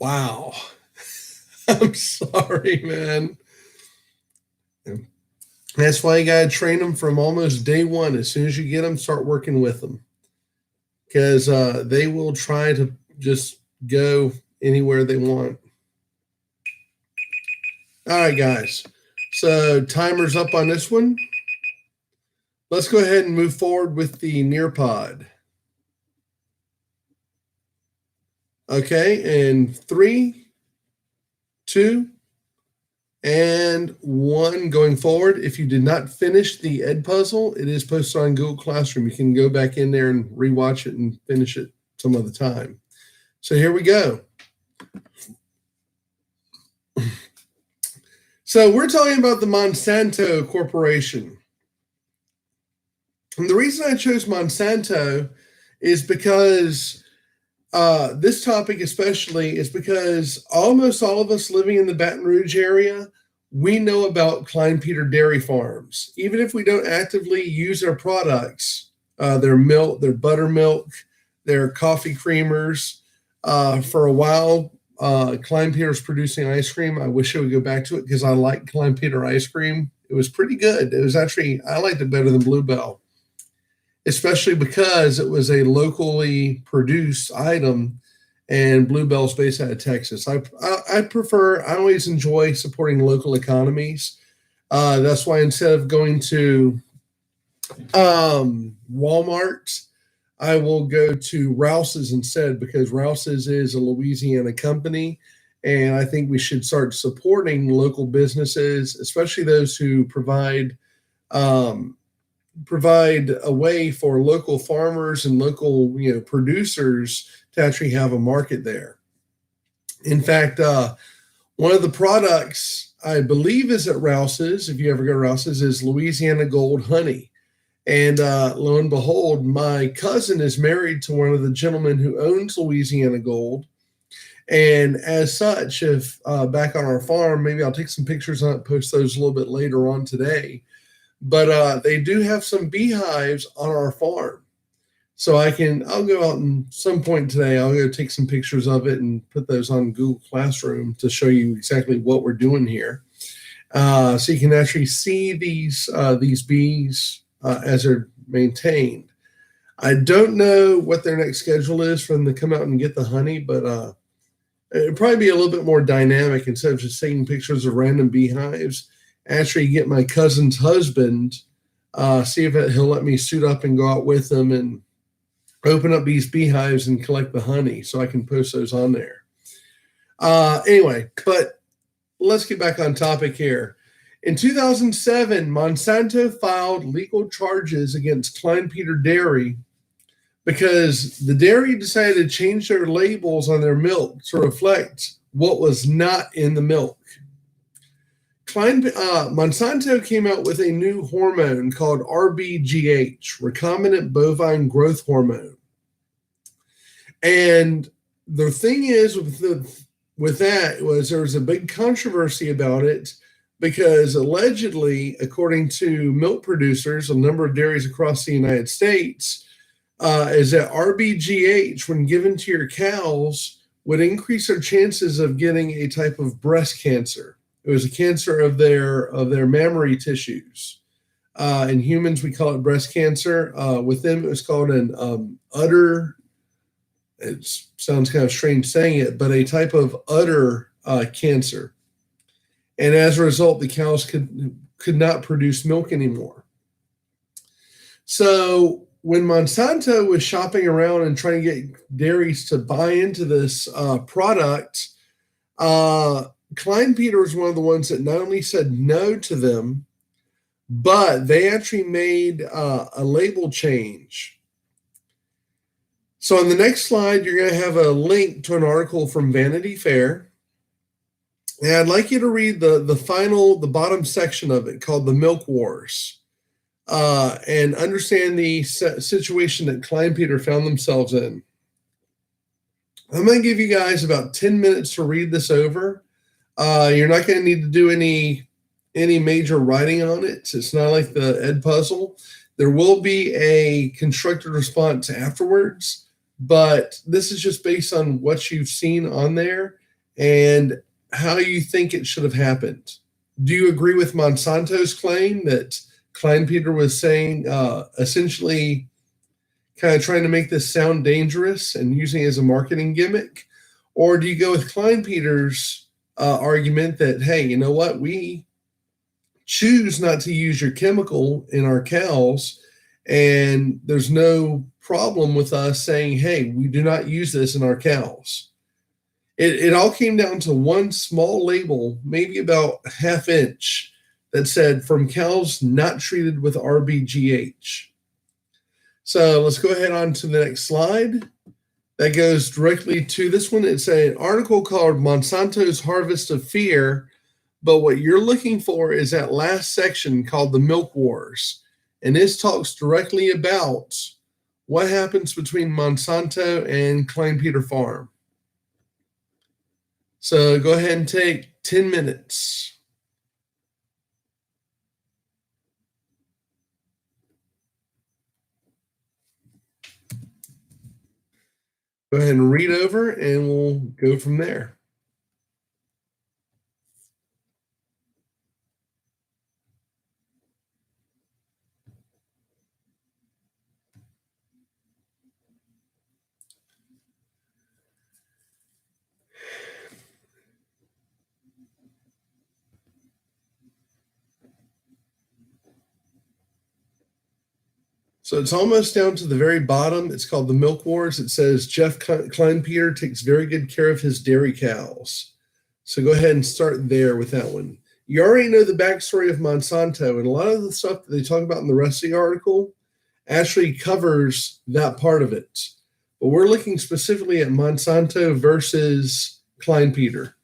Wow. I'm sorry, man. That's why you got to train them from almost day one. As soon as you get them, start working with them, because they will try to just go anywhere they want. All right, guys. So timer's up on this one. Let's go ahead and move forward with the Nearpod. Okay, and 3, 2, and 1 going forward. If you did not finish the Edpuzzle, it is posted on Google Classroom. You can go back in there and rewatch it and finish it some other time. So here we go. So we're talking about the Monsanto Corporation. And the reason I chose Monsanto is because this topic especially is because almost all of us living in the Baton Rouge area, we know about Klein-Peter dairy farms. Even if we don't actively use their products, their milk, their buttermilk, their coffee creamers. For a while, Klein-Peter's producing ice cream. I wish I would go back to it because I like Klein-Peter ice cream. It was pretty good. It was actually, I liked it better than Bluebell, especially because it was a locally produced item, and Bluebell's based out of Texas. I always enjoy supporting local economies. That's why instead of going to Walmart, I will go to Rouse's instead, because Rouse's is a Louisiana company, and I think we should start supporting local businesses, especially those who provide a way for local farmers and local producers to actually have a market there. In fact, one of the products I believe is at Rouse's, if you ever go to Rouse's, is Louisiana Gold honey. And lo and behold, my cousin is married to one of the gentlemen who owns Louisiana Gold. And as such, if back on our farm, maybe I'll take some pictures on it, post those a little bit later on today. But they do have some beehives on our farm. So I'll go out and some point today, I'll go take some pictures of it and put those on Google Classroom to show you exactly what we're doing here. So you can actually see these bees as they're maintained. I don't know what their next schedule is for them to come out and get the honey, but it'd probably be a little bit more dynamic instead of just taking pictures of random beehives. Actually get my cousin's husband, see if he'll let me suit up and go out with him and open up these beehives and collect the honey so I can post those on there. Anyway, but let's get back on topic here. In 2007, Monsanto filed legal charges against Kleinpeter Dairy because the dairy decided to change their labels on their milk to reflect what was not in the milk. Monsanto came out with a new hormone called RBGH, recombinant bovine growth hormone. And the thing is with that was there was a big controversy about it because allegedly, according to milk producers, a number of dairies across the United States, is that RBGH, when given to your cows, would increase their chances of getting a type of breast cancer. It was a cancer of their mammary tissues. In humans, we call it breast cancer. With them, it was called an udder. It sounds kind of strange saying it, but a type of udder cancer. And as a result, the cows could not produce milk anymore. So when Monsanto was shopping around and trying to get dairies to buy into this product, Kleinpeter was one of the ones that not only said no to them, but they actually made a label change. So on the next slide, you're going to have a link to an article from Vanity Fair. And I'd like you to read the bottom section of it called The Milk Wars, and understand the situation that Kleinpeter found themselves in. I'm going to give you guys about 10 minutes to read this over. You're not going to need to do any major writing on it. It's not like the Ed puzzle. There will be a constructed response afterwards, but this is just based on what you've seen on there and how you think it should have happened. Do you agree with Monsanto's claim that Kleinpeter was saying, essentially kind of trying to make this sound dangerous and using it as a marketing gimmick? Or do you go with Kleinpeter's argument that, hey, you know what, we choose not to use your chemical in our cows, and there's no problem with us saying, hey, we do not use this in our cows? It all came down to one small label, maybe about ½ inch, that said, from cows not treated with RBGH. So let's go ahead on to the next slide. That goes directly to this one. It's an article called Monsanto's Harvest of Fear, but what you're looking for is that last section called The Milk Wars. And this talks directly about what happens between Monsanto and Kleinpeter Farm. So go ahead and take 10 minutes. Go ahead and read over, and we'll go from there. So it's almost down to the very bottom. It's called the Milk Wars. It says Jeff Kleinpeter takes very good care of his dairy cows. So go ahead and start there with that one. You already know the backstory of Monsanto, and a lot of the stuff that they talk about in the rest of the article actually covers that part of it. But we're looking specifically at Monsanto versus Kleinpeter.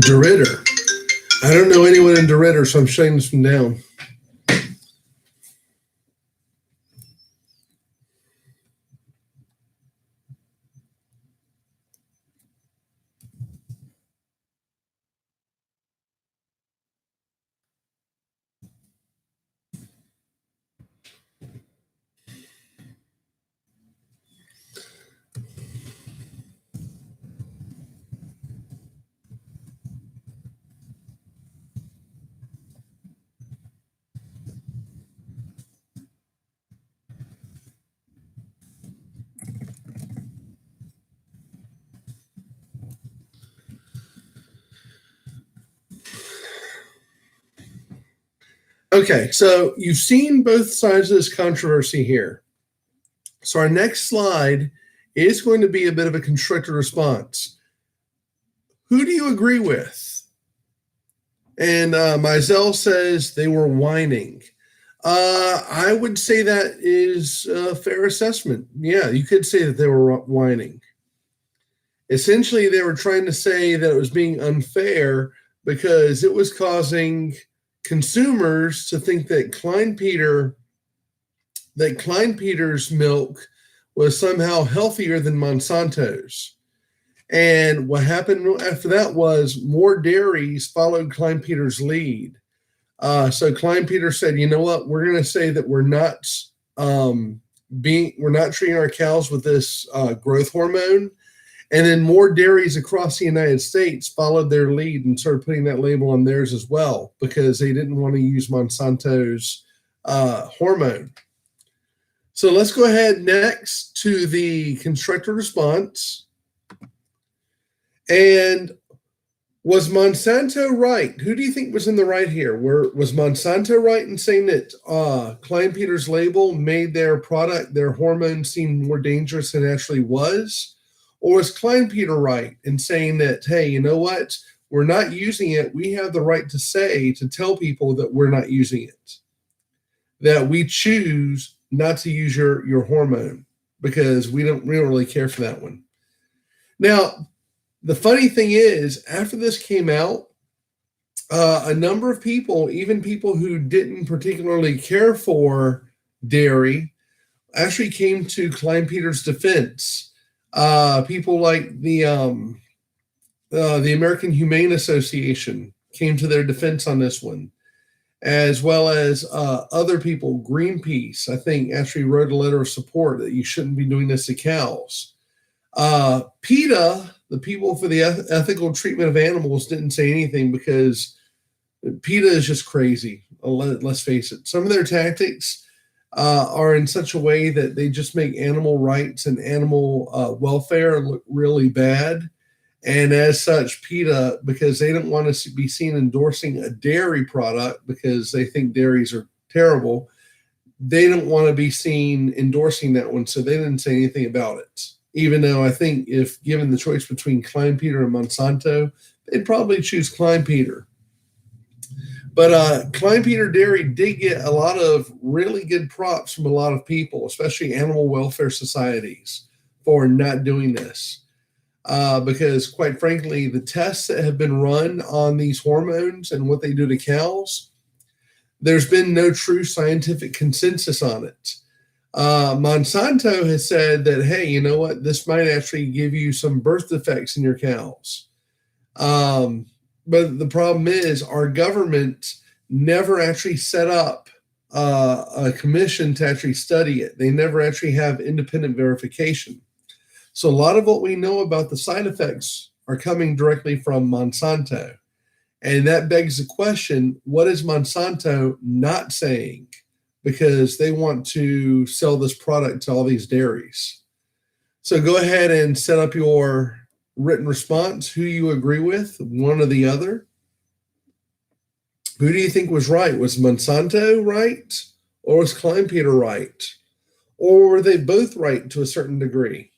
DeRitter. I don't know anyone in DeRitter, so I'm shutting this one down. Okay, so you've seen both sides of this controversy here. So our next slide is going to be a bit of a constructed response. Who do you agree with? And Mizell says they were whining. I would say that is a fair assessment. Yeah, you could say that they were whining. Essentially, they were trying to say that it was being unfair because it was causing consumers to think that Klein-Peter's milk was somehow healthier than Monsanto's. And what happened after that was more dairies followed Klein-Peter's lead. So Klein-Peter said, you know what, we're going to say that we're not treating our cows with this growth hormone. And then more dairies across the United States followed their lead and started putting that label on theirs as well because they didn't want to use Monsanto's hormone. So let's go ahead next to the constructed response. And was Monsanto right? Who do you think was in the right here? Was Monsanto right in saying that Klein-Peter's label made their product, their hormone, seem more dangerous than it actually was? Or was Klein-Peter right in saying that, hey, you know what? We're not using it. We have the right to tell people that we're not using it, that we choose not to use your hormone because we don't really care for that one. Now, the funny thing is, after this came out, a number of people, even people who didn't particularly care for dairy, actually came to Klein-Peter's defense. People like the American Humane Association came to their defense on this one. as well as other people. Greenpeace, I think, actually wrote a letter of support that you shouldn't be doing this to cows. PETA, the people for the ethical treatment of animals, didn't say anything because PETA is just crazy. Let's face it. Some of their tactics are in such a way that they just make animal rights and animal welfare look really bad. And as such, PETA, because they don't want to be seen endorsing a dairy product because they think dairies are terrible, they don't want to be seen endorsing that one. So they didn't say anything about it. Even though I think if given the choice between Kleinpeter and Monsanto, they'd probably choose Kleinpeter. But Kleinpeter Dairy did get a lot of really good props from a lot of people, especially animal welfare societies, for not doing this. Because quite frankly, the tests that have been run on these hormones and what they do to cows, there's been no true scientific consensus on it. Monsanto has said that, hey, you know what? This might actually give you some birth defects in your cows. But the problem is our government never actually set up a commission to actually study it. They never actually have independent verification. So a lot of what we know about the side effects are coming directly from Monsanto. And that begs the question, what is Monsanto not saying? Because they want to sell this product to all these dairies. So go ahead and set up your written response, who you agree with, one or the other. Who do you think was right? Was Monsanto right? Or was Kleinpeter right? Or were they both right to a certain degree?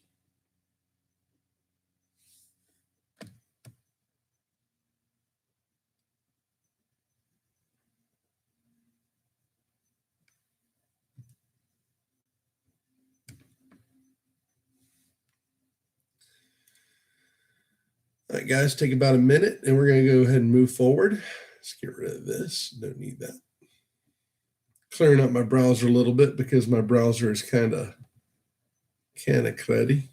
All right, guys, take about a minute and we're going to go ahead and move forward. Let's get rid of this. Don't need that. Clearing up my browser a little bit because my browser is kind of cruddy.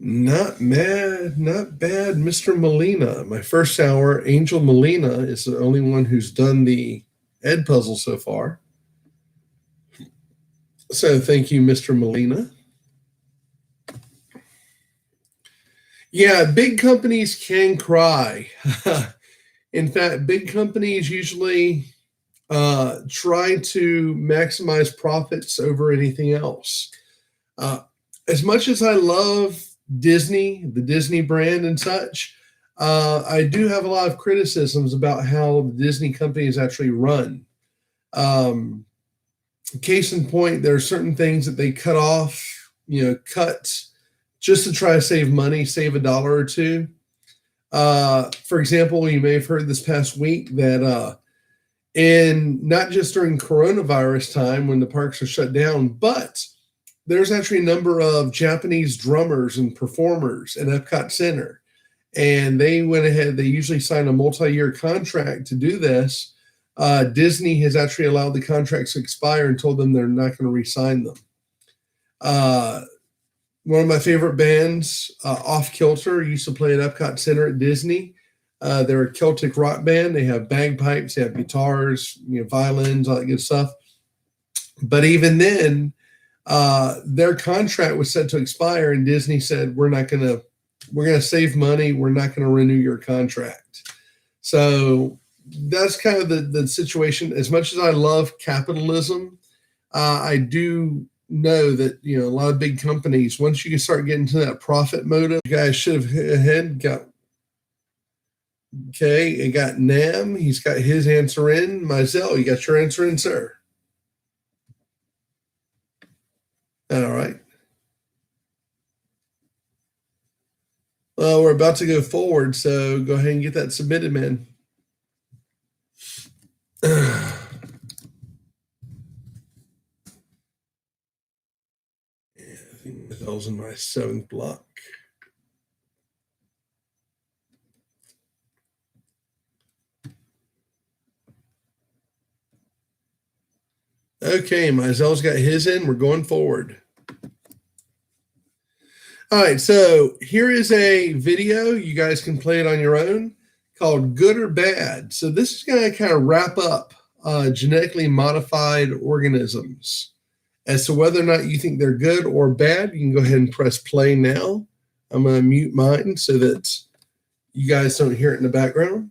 Not bad, Mr. Molina. My first hour, Angel Molina is the only one who's done the Ed puzzle so far. So thank you, Mr. Molina. Yeah, big companies can cry. In fact, big companies usually try to maximize profits over anything else. As much as I love Disney, the Disney brand and such, I do have a lot of criticisms about how the Disney company is actually run. Case in point, there are certain things that they cut off, cut just to try to save money, save a dollar or two. For example, you may have heard this past week that in not just during coronavirus time when the parks are shut down, but there's actually a number of Japanese drummers and performers at Epcot Center. And they went ahead, they usually sign a multi-year contract to do this. Disney has actually allowed the contracts to expire and told them they're not going to re-sign them. One of my favorite bands, Off Kilter, used to play at Epcot Center at Disney. They're a Celtic rock band. They have bagpipes, they have guitars, violins, all that good stuff. But even then, their contract was set to expire, and Disney said, we're going to save money. We're not going to renew your contract. So that's kind of the situation. As much as I love capitalism, I do know that, a lot of big companies, once you start getting to that profit motive, you guys should have got Nam. He's got his answer in. Mizell, you got your answer in, sir. All right. Well, we're about to go forward, so go ahead and get that submitted, man. Yeah, I think that was in my 7th block. Okay, Mizell's got his in. We're going forward. All right, so here is a video. You guys can play it on your own called Good or Bad. So this is going to kind of wrap up genetically modified organisms. As to whether or not you think they're good or bad, you can go ahead and press play now. I'm going to mute mine so that you guys don't hear it in the background.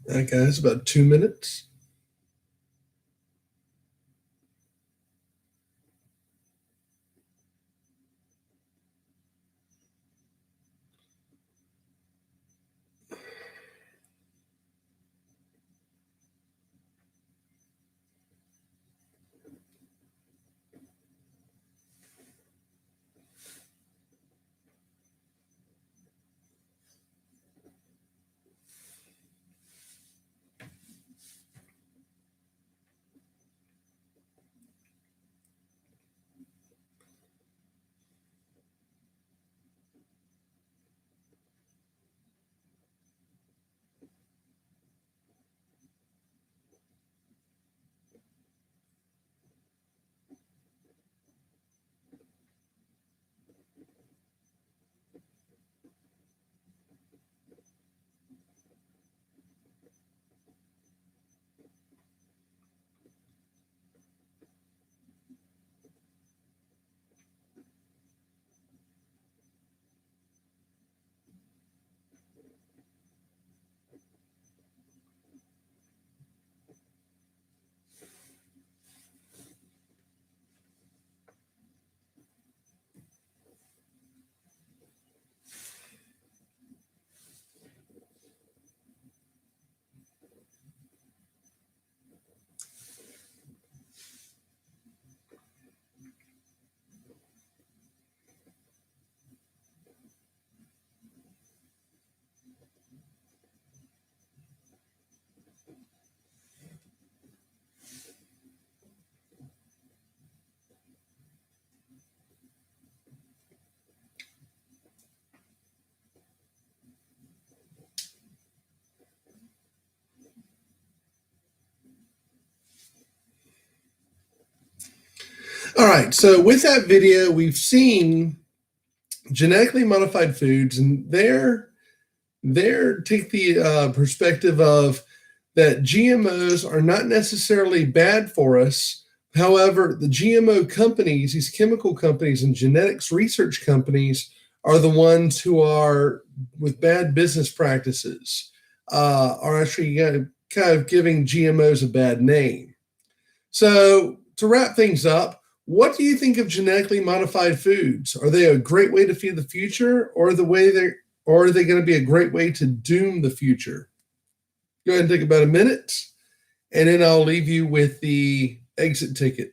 All right, guys, about 2 minutes. All right, so with that video, we've seen genetically modified foods, and there take the perspective of that GMOs are not necessarily bad for us. However, the GMO companies, these chemical companies and genetics research companies, are the ones who are with bad business practices, are actually kind of giving GMOs a bad name. So, to wrap things up, what do you think of genetically modified foods? Are they a great way to feed the future, or are they going to be a great way to doom the future? Go ahead and take about a minute, and then I'll leave you with the exit ticket.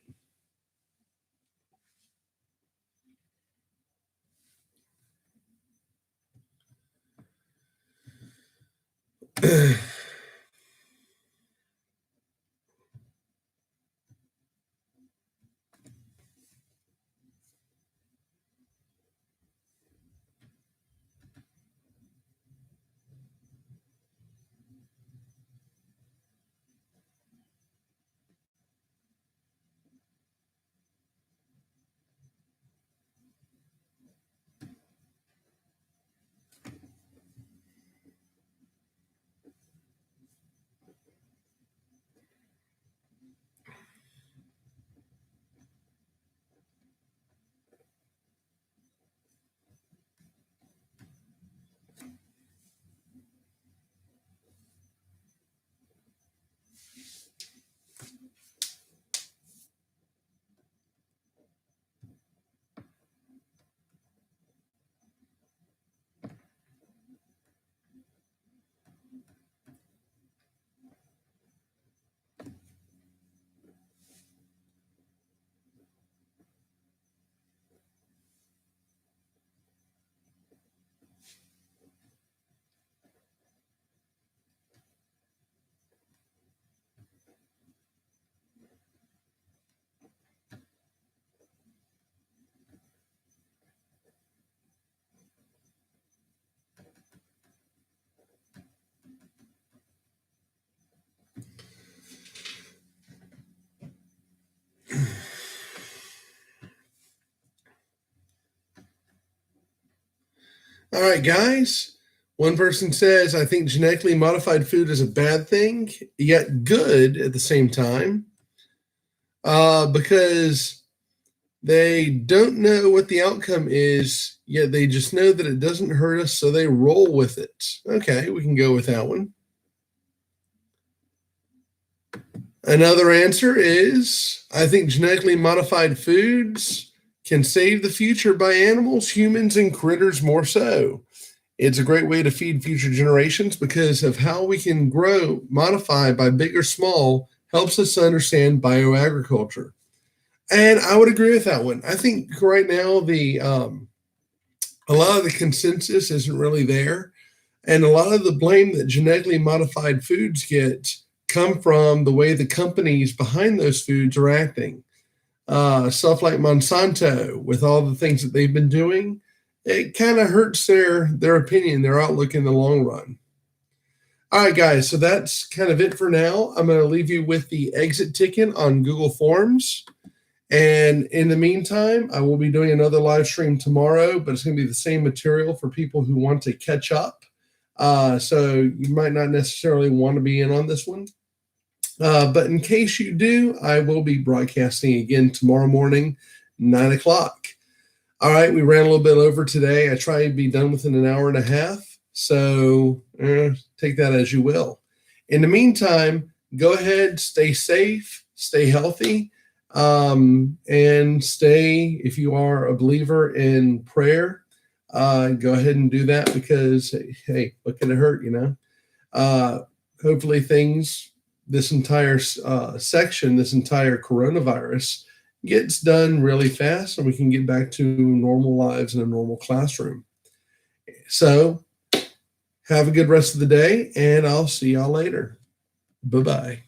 All right, guys. One person says, I think genetically modified food is a bad thing, yet good at the same time, because they don't know what the outcome is, yet they just know that it doesn't hurt us, so they roll with it. Okay, we can go with that one. Another answer is, I think genetically modified foods can save the future by animals, humans, and critters more so. It's a great way to feed future generations because of how we can grow, modify by big or small, helps us to understand bioagriculture. And I would agree with that one. I think right now a lot of the consensus isn't really there, and a lot of the blame that genetically modified foods get come from the way the companies behind those foods are acting. Stuff like Monsanto, with all the things that they've been doing, it kind of hurts their opinion, their outlook in the long run. All right, guys, so that's kind of it for now. I'm going to leave you with the exit ticket on Google Forms. And in the meantime, I will be doing another live stream tomorrow, but it's going to be the same material for people who want to catch up. So you might not necessarily want to be in on this one. But in case you do, I will be broadcasting again tomorrow morning, 9 o'clock. All right, we ran a little bit over today. I try to be done within an hour and a half. So take that as you will. In the meantime, go ahead, stay safe, stay healthy, and stay, if you are a believer in prayer, go ahead and do that because, hey, what can it hurt, you know? Hopefully this entire section, this entire coronavirus gets done really fast and we can get back to normal lives in a normal classroom. So have a good rest of the day and I'll see y'all later. Bye-bye.